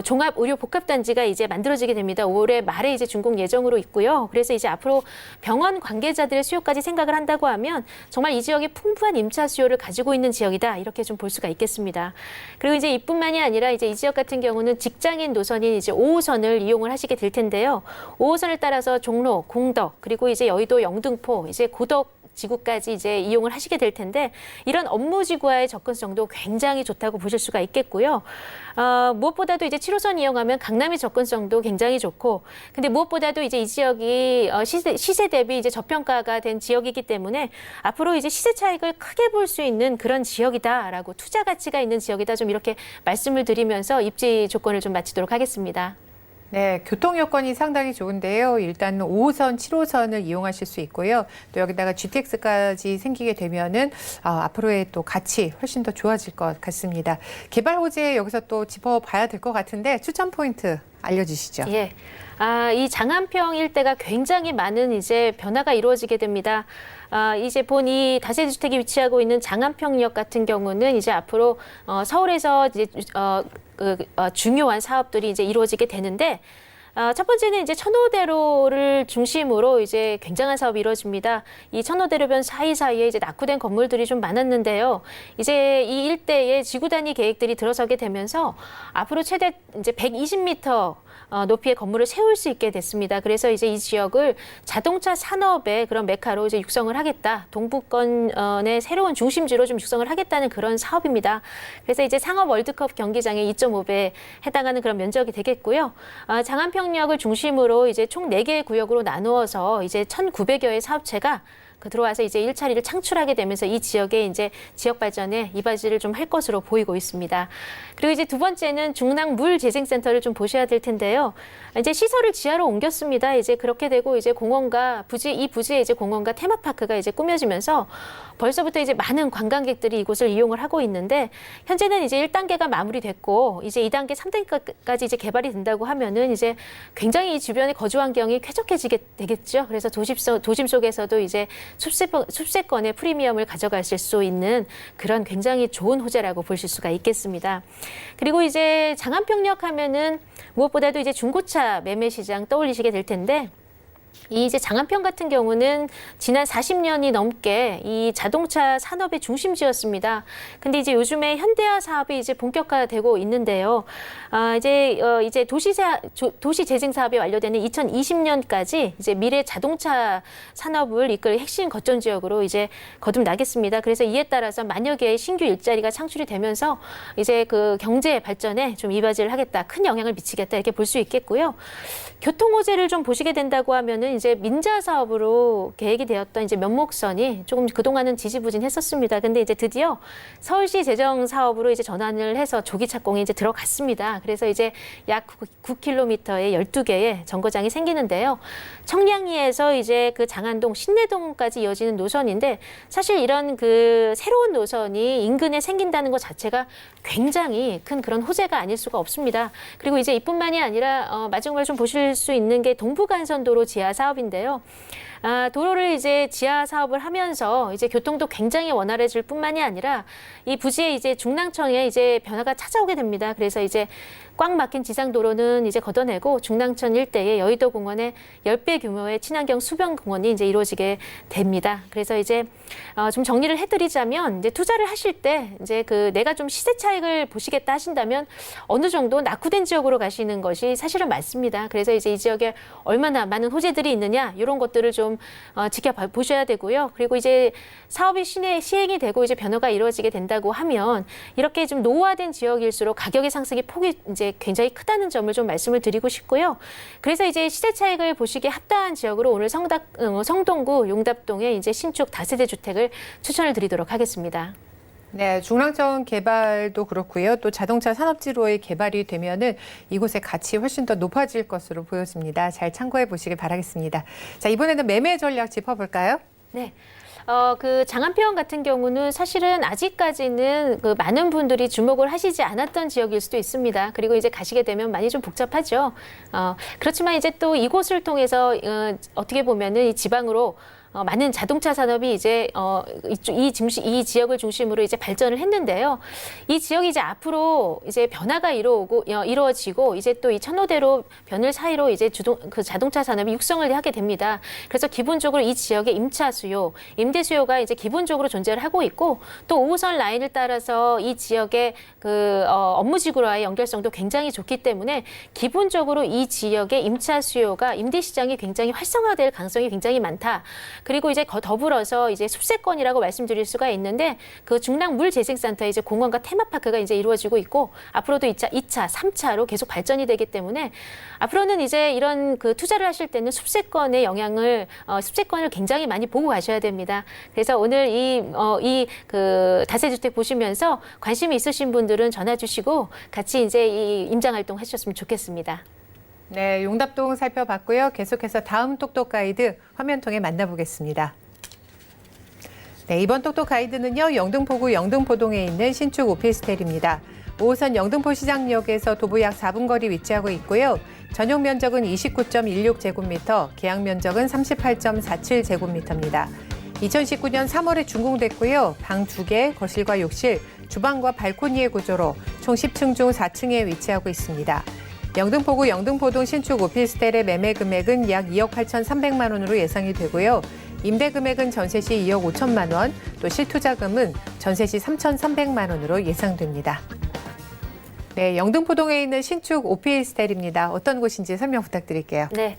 종합 의료 복합 단지가 이제 만들어지게 됩니다. 올해 말에 이제 준공 예정으로 있고요. 그래서 이제 앞으로 병원 관계자들의 수요까지 생각을 한다고 하면 정말 이 지역이 풍부한 임차 수요를 가지고 있는 지역이다. 이렇게 좀 볼 수가 있겠습니다. 그리고 이제 이뿐만이 아니라 이제 이 지역 같은 경우는 직장인 노선인 이제 5호선을 이용을 하시게 될 텐데요. 5호선을 따라서 종로, 공덕, 그리고 이제 여의도 영등포, 이제 고덕 지구까지 이제 이용을 하시게 될 텐데 이런 업무지구와의 접근성도 굉장히 좋다고 보실 수가 있겠고요. 무엇보다도 이제 7호선 이용하면 강남의 접근성도 굉장히 좋고, 근데 무엇보다도 이제 이 지역이 시세 대비 이제 저평가가 된 지역이기 때문에 앞으로 이제 시세 차익을 크게 볼 수 있는 그런 지역이다라고 투자 가치가 있는 지역이다 좀 이렇게 말씀을 드리면서 입지 조건을 좀 마치도록 하겠습니다. 네, 교통 여건이 상당히 좋은데요. 일단 5호선, 7호선을 이용하실 수 있고요. 또 여기다가 GTX까지 생기게 되면은 앞으로의 또 가치 훨씬 더 좋아질 것 같습니다. 개발 호재 여기서 또 짚어봐야 될 것 같은데 추천 포인트 알려주시죠. 예. 이 장안평 일대가 굉장히 많은 이제 변화가 이루어지게 됩니다. 이제 이 다세대 주택이 위치하고 있는 장안평역 같은 경우는 이제 앞으로 서울에서 이제 중요한 사업들이 이제 이루어지게 되는데 첫 번째는 이제 천호대로를 중심으로 이제 굉장한 사업이 이루어집니다. 이 천호대로변 사이사이에 이제 낙후된 건물들이 좀 많았는데요. 이제 이 일대에 지구 단위 계획들이 들어서게 되면서 앞으로 최대 이제 120m 높이의 건물을 세울 수 있게 됐습니다. 그래서 이제 이 지역을 자동차 산업의 그런 메카로 이제 육성을 하겠다. 동부권의 새로운 중심지로 좀 육성을 하겠다는 그런 사업입니다. 그래서 이제 상업 월드컵 경기장의 2.5배에 해당하는 그런 면적이 되겠고요. 장안평역을 중심으로 이제 총 4개의 구역으로 나누어서 이제 1,900여의 사업체가 들어와서 이제 일자리를 창출하게 되면서 이 지역의 이제 지역 발전에 이바지를 좀 할 것으로 보이고 있습니다. 그리고 이제 두 번째는 중랑물재생센터를 좀 보셔야 될 텐데요. 이제 시설을 지하로 옮겼습니다. 이제 그렇게 되고 이제 공원과 이 부지에 이제 공원과 테마파크가 이제 꾸며지면서 벌써부터 이제 많은 관광객들이 이곳을 이용을 하고 있는데 현재는 이제 1단계가 마무리됐고 이제 2단계, 3단계까지 이제 개발이 된다고 하면은 이제 굉장히 이 주변의 거주 환경이 쾌적해지게 되겠죠. 그래서 도심 속에서도 이제 숲세권의 프리미엄을 가져가실 수 있는 그런 굉장히 좋은 호재라고 보실 수가 있겠습니다. 그리고 이제 장안평역 하면은 무엇보다도 이제 중고차 매매 시장 떠올리시게 될 텐데 이 이제 장안평 같은 경우는 지난 40년이 넘게 이 자동차 산업의 중심지였습니다. 근데 이제 요즘에 현대화 사업이 이제 본격화되고 있는데요. 이제 도시 재생 사업이 완료되는 2020년까지 이제 미래 자동차 산업을 이끌 핵심 거점 지역으로 이제 거듭나겠습니다. 그래서 이에 따라서 만여 개의 신규 일자리가 창출이 되면서 이제 그 경제 발전에 좀 이바지를 하겠다, 큰 영향을 미치겠다 이렇게 볼 수 있겠고요. 교통 호재를 좀 보시게 된다고 하면은 이제 민자 사업으로 계획이 되었던 이제 면목선이 조금 그동안은 지지부진했었습니다. 근데 이제 드디어 서울시 재정 사업으로 이제 전환을 해서 조기 착공에 이제 들어갔습니다. 그래서 이제 약 9km의 12개의 정거장이 생기는데요. 청량리에서 이제 그 장안동, 신내동까지 이어지는 노선인데 사실 이런 그 새로운 노선이 인근에 생긴다는 것 자체가 굉장히 큰 그런 호재가 아닐 수가 없습니다. 그리고 이제 이뿐만이 아니라 마지막으로 좀 보실 수 있는 게 동부간선도로 지하 사업인데요. 도로를 이제 지하 사업을 하면서 이제 교통도 굉장히 원활해질 뿐만이 아니라 이 부지에 이제 중랑천에 이제 변화가 찾아오게 됩니다. 그래서 이제 꽉 막힌 지상도로는 이제 걷어내고 중랑천 일대에 여의도 공원에 10배 규모의 친환경 수변 공원이 이제 이루어지게 됩니다. 그래서 이제 좀 정리를 해드리자면 이제 투자를 하실 때 이제 그 내가 좀 시세 차익을 보시겠다 하신다면 어느 정도 낙후된 지역으로 가시는 것이 사실은 맞습니다. 그래서 이제 이 지역에 얼마나 많은 호재들이 문제들이 있느냐 이런 것들을 좀 지켜보셔야 되고요. 그리고 이제 사업이 시행이 되고 이제 변화가 이루어지게 된다고 하면 이렇게 좀 노후화된 지역일수록 가격의 상승의 폭이 이제 굉장히 크다는 점을 좀 말씀을 드리고 싶고요. 그래서 이제 시세 차익을 보시기에 합당한 지역으로 오늘 성동구 용답동의 이제 신축 다세대 주택을 추천을 드리도록 하겠습니다. 네, 중랑천 개발도 그렇고요. 또 자동차 산업지로의 개발이 되면은 이곳의 가치 훨씬 더 높아질 것으로 보여집니다. 잘 참고해 보시길 바라겠습니다. 자, 이번에는 매매 전략 짚어볼까요? 네. 그 장안평 같은 경우는 사실은 아직까지는 그 많은 분들이 주목을 하시지 않았던 지역일 수도 있습니다. 그리고 이제 가시게 되면 많이 좀 복잡하죠. 그렇지만 이제 또 이곳을 통해서 어떻게 보면은 이 지방으로 많은 자동차 산업이 이제 이 지역을 중심으로 이제 발전을 했는데요. 이 지역이 이제 앞으로 이제 변화가 이루어지고 이제 또 이 천호대로 변을 사이로 이제 그 자동차 산업이 육성을 하게 됩니다. 그래서 기본적으로 이 지역의 임차 수요, 임대 수요가 이제 기본적으로 존재를 하고 있고 또 5호선 라인을 따라서 이 지역의 그 업무지구와의 연결성도 굉장히 좋기 때문에 기본적으로 이 지역의 임차 수요가 임대 시장이 굉장히 활성화될 가능성이 굉장히 많다. 그리고 이제 더불어서 이제 숲세권이라고 말씀드릴 수가 있는데 그 중랑 물재생센터에 이제 공원과 테마파크가 이제 이루어지고 있고 앞으로도 2차, 3차로 계속 발전이 되기 때문에 앞으로는 이제 이런 그 투자를 하실 때는 숲세권의 숲세권을 굉장히 많이 보고 가셔야 됩니다. 그래서 오늘 이 그 다세주택 보시면서 관심이 있으신 분들은 전화 주시고 같이 이제 이 임장 활동 하셨으면 좋겠습니다. 네, 용답동 살펴봤고요. 계속해서 다음 똑똑 가이드 화면 통해 만나보겠습니다. 네, 이번 똑똑 가이드는요. 영등포구 영등포동에 있는 신축 오피스텔입니다. 5호선 영등포 시장역에서 도보 약 4분 거리 위치하고 있고요. 전용 면적은 29.16제곱미터, 계약 면적은 38.47제곱미터입니다. 2019년 3월에 준공됐고요. 방 2개, 거실과 욕실, 주방과 발코니의 구조로 총 10층 중 4층에 위치하고 있습니다. 영등포구 영등포동 신축 오피스텔의 매매 금액은 약 2억 8,300만 원으로 예상이 되고요. 임대 금액은 전세 시 2억 5천만 원, 또 실투자금은 전세 시 3,300만 원으로 예상됩니다. 네, 영등포동에 있는 신축 오피스텔입니다. 어떤 곳인지 설명 부탁드릴게요. 네,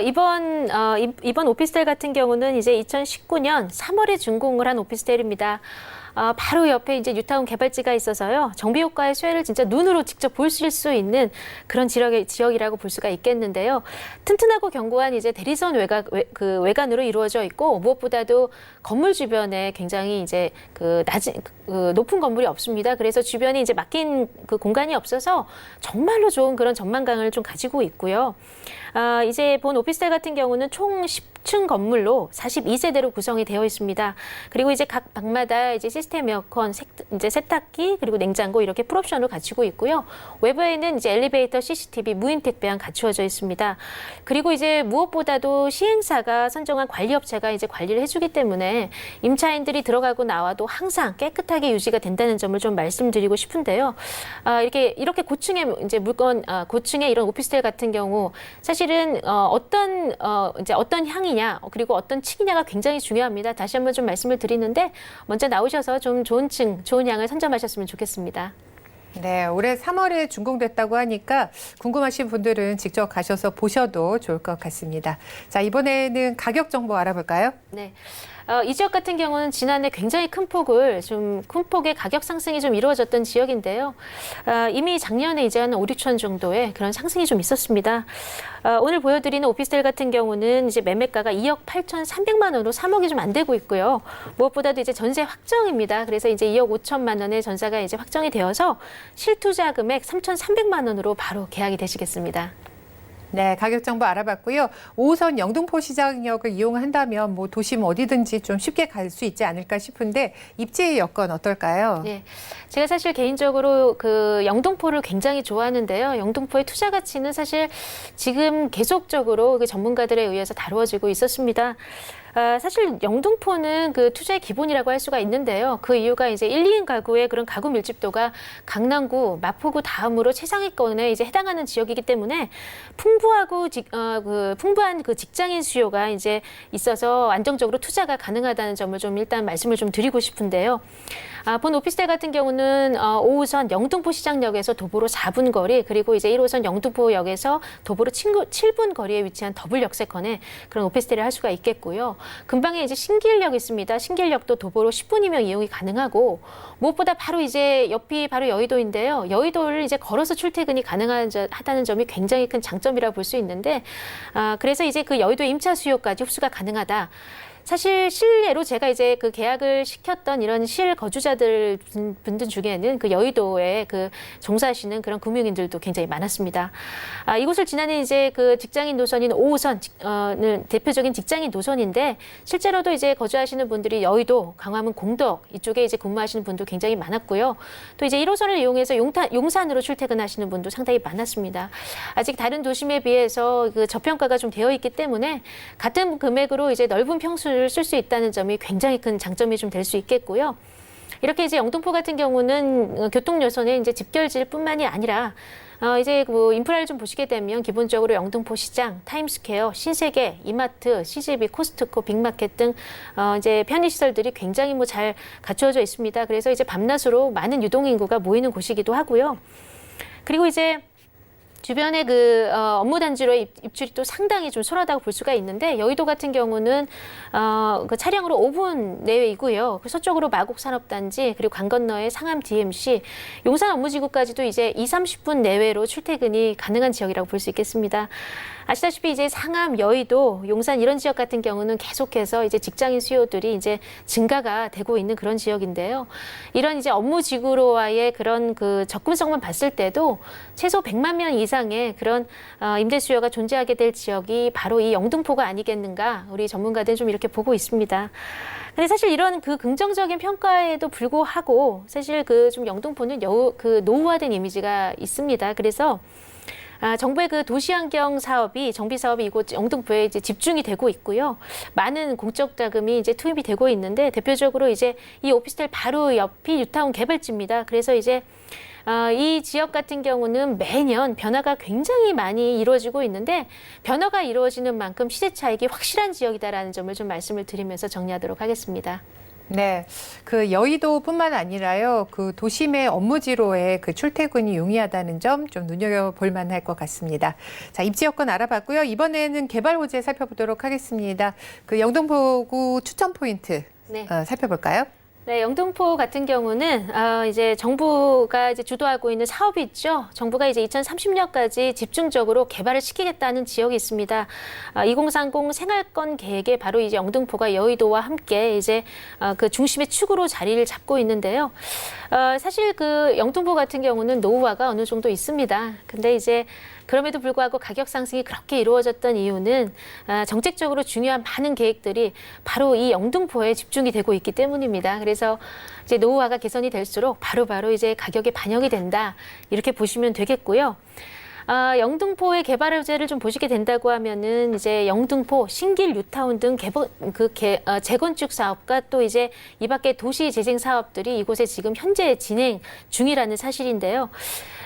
이번 오피스텔 같은 경우는 이제 2019년 3월에 준공을 한 오피스텔입니다. 바로 옆에 이제 뉴타운 개발지가 있어서요. 정비 효과의 수혜를 진짜 눈으로 직접 보실 수 있는 그런 지역이라고 볼 수가 있겠는데요. 튼튼하고 견고한 이제 대리선 외관으로 이루어져 있고 무엇보다도 건물 주변에 굉장히 이제 높은 건물이 없습니다. 그래서 주변에 이제 막힌 그 공간이 없어서 정말로 좋은 그런 전망강을 좀 가지고 있고요. 이제 본 오피스텔 같은 경우는 총 10층 건물로 42세대로 구성이 되어 있습니다. 그리고 이제 각 방마다 이제 시스템 에어컨, 이제 세탁기, 그리고 냉장고 이렇게 풀옵션을 갖추고 있고요. 외부에는 이제 엘리베이터, CCTV, 무인 택배함 갖추어져 있습니다. 그리고 이제 무엇보다도 시행사가 선정한 관리업체가 이제 관리를 해주기 때문에 임차인들이 들어가고 나와도 항상 깨끗하게 유지가 된다는 점을 좀 말씀드리고 싶은데요. 이렇게 고층의 이제 고층의 이런 오피스텔 같은 경우 사실은 어떤 향이냐 그리고 어떤 층이냐가 굉장히 중요합니다. 다시 한번 좀 말씀을 드리는데 먼저 나오셔서 좀 좋은 층, 좋은 향을 선점하셨으면 좋겠습니다. 네, 올해 3월에 준공됐다고 하니까 궁금하신 분들은 직접 가셔서 보셔도 좋을 것 같습니다. 자, 이번에는 가격 정보 알아볼까요? 네. 이 지역 같은 경우는 지난해 굉장히 큰 폭의 가격 상승이 좀 이루어졌던 지역인데요. 이미 작년에 이제 한 5, 6천 정도의 그런 상승이 좀 있었습니다. 오늘 보여드리는 오피스텔 같은 경우는 이제 매매가가 2억 8,300만 원으로 3억이 좀 안 되고 있고요. 무엇보다도 이제 전세 확정입니다. 그래서 이제 2억 5천만 원의 전세가 이제 확정이 되어서 실투자 금액 3,300만 원으로 바로 계약이 되시겠습니다. 네, 가격 정보 알아봤고요. 5호선 영등포 시장역을 이용한다면 뭐 도심 어디든지 좀 쉽게 갈 수 있지 않을까 싶은데 입지 여건 어떨까요? 네, 제가 사실 개인적으로 그 영등포를 굉장히 좋아하는데요. 영등포의 투자 가치는 사실 지금 계속적으로 그 전문가들에 의해서 다루어지고 있었습니다. 사실 영등포는 그 투자의 기본이라고 할 수가 있는데요. 그 이유가 이제 1, 2인 가구의 그런 가구 밀집도가 강남구, 마포구 다음으로 최상위권에 이제 해당하는 지역이기 때문에 풍부한 그 직장인 수요가 이제 있어서 안정적으로 투자가 가능하다는 점을 좀 일단 말씀을 좀 드리고 싶은데요. 본 오피스텔 같은 경우는 5호선 영등포 시장역에서 도보로 4분 거리, 그리고 이제 1호선 영등포역에서 도보로 7분 거리에 위치한 더블 역세권에 그런 오피스텔을 할 수가 있겠고요. 근방에 이제 신길역이 있습니다. 신길역도 도보로 10분이면 이용이 가능하고, 무엇보다 바로 이제 옆이 바로 여의도인데요. 여의도를 이제 걸어서 출퇴근이 가능하다는 점이 굉장히 큰 장점이라고 볼 수 있는데, 그래서 이제 그 여의도 임차 수요까지 흡수가 가능하다. 사실 실례로 제가 이제 그 계약을 시켰던 이런 실 거주자들 분들 중에는 그 여의도에 그 종사하시는 그런 금융인들도 굉장히 많았습니다. 이곳을 지나는 이제 그 직장인 노선인 5호선은 대표적인 직장인 노선인데, 실제로도 이제 거주하시는 분들이 여의도, 강화문, 공덕 이쪽에 이제 근무하시는 분도 굉장히 많았고요. 또 이제 1호선을 이용해서 용산으로 출퇴근하시는 분도 상당히 많았습니다. 아직 다른 도심에 비해서 그 저평가가 좀 되어 있기 때문에 같은 금액으로 이제 넓은 평수를 쓸 수 있다는 점이 굉장히 큰 장점이 좀 될 수 있겠고요. 이렇게 이제 영등포 같은 경우는 교통 요선의 이제 집결지뿐만이 아니라 이제 뭐 인프라를 좀 보시게 되면 기본적으로 영등포 시장, 타임스퀘어, 신세계, 이마트, CGV, 코스트코, 빅마켓 등 이제 편의 시설들이 굉장히 뭐 잘 갖추어져 있습니다. 그래서 이제 밤낮으로 많은 유동 인구가 모이는 곳이기도 하고요. 그리고 이제 주변에 그 업무 단지로의 입출이 또 상당히 좀 수월하다고 볼 수가 있는데, 여의도 같은 경우는 그 차량으로 5분 내외이고요. 그 서쪽으로 마곡 산업단지, 그리고 강 건너의 상암 DMC, 용산 업무지구까지도 이제 2, 30분 내외로 출퇴근이 가능한 지역이라고 볼 수 있겠습니다. 아시다시피 이제 상암, 여의도, 용산 이런 지역 같은 경우는 계속해서 이제 직장인 수요들이 이제 증가가 되고 있는 그런 지역인데요. 이런 이제 업무지구로와의 그런 그 접근성만 봤을 때도 최소 100만 명 이상의 그런 임대 수요가 존재하게 될 지역이 바로 이 영등포가 아니겠는가, 우리 전문가들은 좀 이렇게 보고 있습니다. 근데 사실 이런 그 긍정적인 평가에도 불구하고 사실 그 좀 영등포는 그 노후화된 이미지가 있습니다. 그래서 정부의 그 도시환경 사업이, 정비 사업이 이곳 영등포에 이제 집중이 되고 있고요. 많은 공적 자금이 이제 투입이 되고 있는데, 대표적으로 이제 이 오피스텔 바로 옆이 뉴타운 개발지입니다. 그래서 이제 이 지역 같은 경우는 매년 변화가 굉장히 많이 이루어지고 있는데, 변화가 이루어지는 만큼 시세 차익이 확실한 지역이다라는 점을 좀 말씀을 드리면서 정리하도록 하겠습니다. 네, 그 여의도뿐만 아니라요, 그 도심의 업무지로의 그 출퇴근이 용이하다는 점 좀 눈여겨볼 만할 것 같습니다. 자, 입지 여건 알아봤고요. 이번에는 개발 호재 살펴보도록 하겠습니다. 그 영등포구 추천 포인트 네. 살펴볼까요? 네, 영등포 같은 경우는 이제 정부가 이제 주도하고 있는 사업이 있죠. 정부가 이제 2030년까지 집중적으로 개발을 시키겠다는 지역이 있습니다. 2030 생활권 계획에 바로 이제 영등포가 여의도와 함께 이제 그 중심의 축으로 자리를 잡고 있는데요. 사실 그 영등포 같은 경우는 노후화가 어느 정도 있습니다. 근데 이제 그럼에도 불구하고 가격 상승이 그렇게 이루어졌던 이유는 정책적으로 중요한 많은 계획들이 바로 이 영등포에 집중이 되고 있기 때문입니다. 그래서 이제 노후화가 개선이 될수록 바로바로 이제 가격에 반영이 된다, 이렇게 보시면 되겠고요. 영등포의 개발 호재를 좀 보시게 된다고 하면은 이제 영등포, 신길, 뉴타운 등 재건축 사업과 또 이제 이 밖에 도시 재생 사업들이 이곳에 지금 현재 진행 중이라는 사실인데요.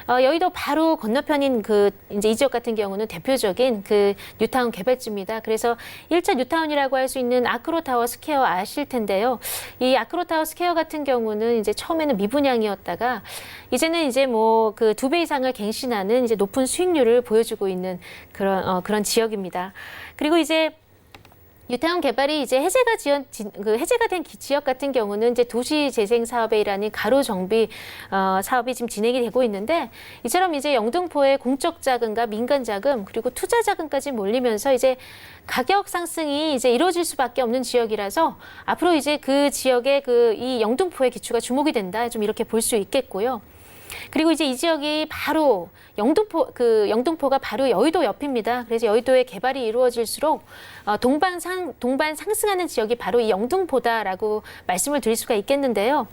여의도 바로 건너편인 그 이제 이 지역 같은 경우는 대표적인 그 뉴타운 개발지입니다. 그래서 1차 뉴타운이라고 할 수 있는 아크로타워 스퀘어 아실 텐데요. 이 아크로타워 스퀘어 같은 경우는 이제 처음에는 미분양이었다가 이제는 이제 뭐 그 2배 이상을 갱신하는 이제 높은 수익률을 보여주고 있는 그런 지역입니다. 그리고 이제 뉴타운 개발이 이제 해제가 된 지역 같은 경우는 이제 도시 재생 사업에 일하는 가로 정비 사업이 지금 진행이 되고 있는데, 이처럼 이제 영등포의 공적 자금과 민간 자금 그리고 투자 자금까지 몰리면서 이제 가격 상승이 이제 이루어질 수밖에 없는 지역이라서 앞으로 이제 그 지역의 이 영등포의 기초가 주목이 된다, 좀 이렇게 볼 수 있겠고요. 그리고 이제 이 지역이 바로 영등포가 바로 여의도 옆입니다. 그래서 여의도의 개발이 이루어질수록 동반 상승하는 지역이 바로 이 영등포다라고 말씀을 드릴 수가 있겠는데요.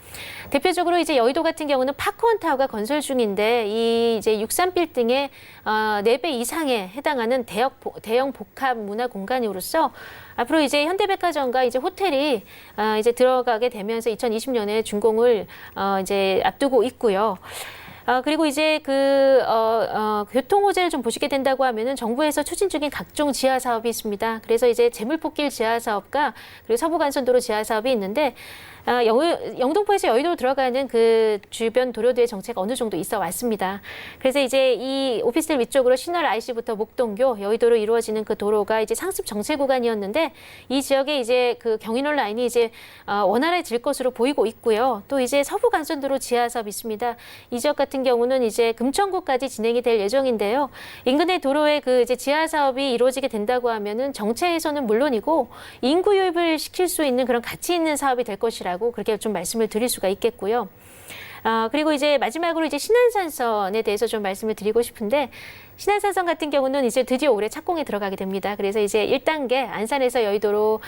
대표적으로 이제 여의도 같은 경우는 파크원 타워가 건설 중인데 이 이제 63빌딩의 4배 이상에 해당하는 대형 복합 문화 공간으로서 앞으로 이제 현대백화점과 이제 호텔이 이제 들어가게 되면서 2020년에 준공을 이제 앞두고 있고요. 그리고 이제 교통 호재를 좀 보시게 된다고 하면은 정부에서 추진 중인 각종 지하 사업이 있습니다. 그래서 이제 재물포길 지하 사업과 그리고 서부간선도로 지하 사업이 있는데 영등포에서 여의도로 들어가는 그 주변 도로들의 정체가 어느 정도 있어 왔습니다. 그래서 이제 이 오피스텔 위쪽으로 신월 IC부터 목동교, 여의도로 이루어지는 그 도로가 이제 상습 정체 구간이었는데 이 지역에 이제 그 경인원 라인이 이제 원활해질 것으로 보이고 있고요. 또 이제 서부간선도로 지하 사업이 있습니다. 이 지역 같은 경우는 이제 금천구까지 진행이 될 예정인데요. 인근의 도로에 그 이제 지하 사업이 이루어지게 된다고 하면은 정체에서는 물론이고 인구 유입을 시킬 수 있는 그런 가치 있는 사업이 될 것이라고 그렇게 좀 말씀을 드릴 수가 있겠고요. 그리고 이제 마지막으로 이제 신안산선에 대해서 좀 말씀을 드리고 싶은데 신안산선 같은 경우는 이제 드디어 올해 착공에 들어가게 됩니다. 그래서 이제 1단계 안산에서 여의도로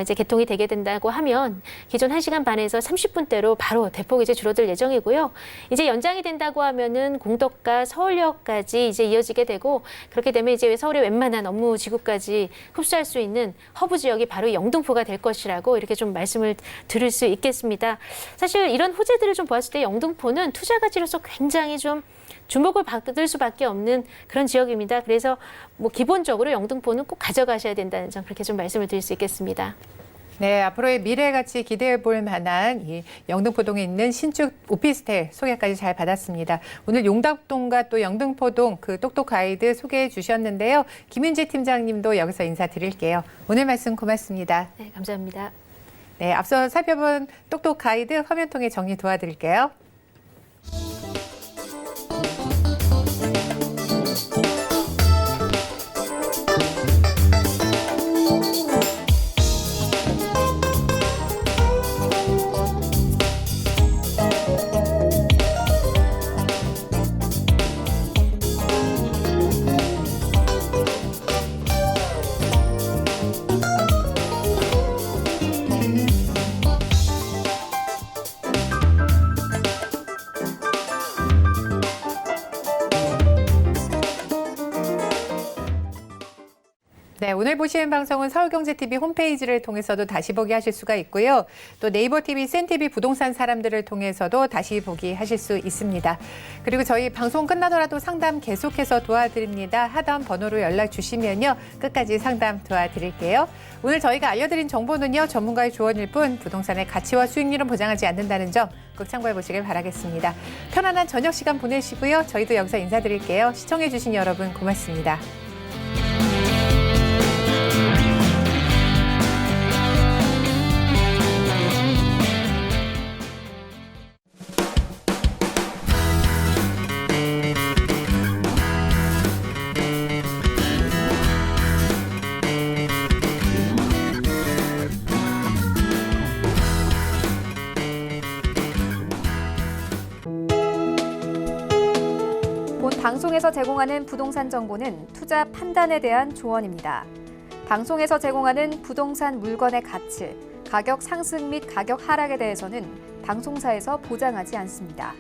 이제 개통이 되게 된다고 하면 기존 1시간 반에서 30분대로 바로 대폭 이제 줄어들 예정이고요. 이제 연장이 된다고 하면은 공덕과 서울역까지 이제 이어지게 되고 그렇게 되면 이제 서울의 웬만한 업무 지구까지 흡수할 수 있는 허브 지역이 바로 영등포가 될 것이라고 이렇게 좀 말씀을 드릴 수 있겠습니다. 사실 이런 호재들을 좀 보았을 때 영등포는 투자 가치로서 굉장히 좀 주목을 받을 수밖에 없는 그런 지역입니다. 그래서 뭐 기본적으로 영등포는 꼭 가져가셔야 된다는 점 그렇게 좀 말씀을 드릴 수 있겠습니다. 네, 앞으로의 미래 같이 기대해 볼 만한 이 영등포동에 있는 신축 오피스텔 소개까지 잘 받았습니다. 오늘 용답동과 또 영등포동 그 똑똑 가이드 소개해 주셨는데요. 김윤지 팀장님도 여기서 인사드릴게요. 오늘 말씀 고맙습니다. 네, 감사합니다. 네, 앞서 살펴본 똑똑 가이드 화면 통해 정리 도와드릴게요. 네, 오늘 보시는 방송은 서울경제TV 홈페이지를 통해서도 다시 보기 하실 수가 있고요. 또 네이버TV, 센TV 부동산 사람들을 통해서도 다시 보기 하실 수 있습니다. 그리고 저희 방송 끝나더라도 상담 계속해서 도와드립니다. 하단 번호로 연락 주시면요. 끝까지 상담 도와드릴게요. 오늘 저희가 알려드린 정보는요. 전문가의 조언일 뿐 부동산의 가치와 수익률은 보장하지 않는다는 점 꼭 참고해 보시길 바라겠습니다. 편안한 저녁 시간 보내시고요. 저희도 여기서 인사드릴게요. 시청해 주신 여러분 고맙습니다. 본 방송에서 제공하는 부동산 정보는 투자 판단에 대한 조언입니다. 방송에서 제공하는 부동산 물건의 가치, 가격 상승 및 가격 하락에 대해서는 방송사에서 보장하지 않습니다.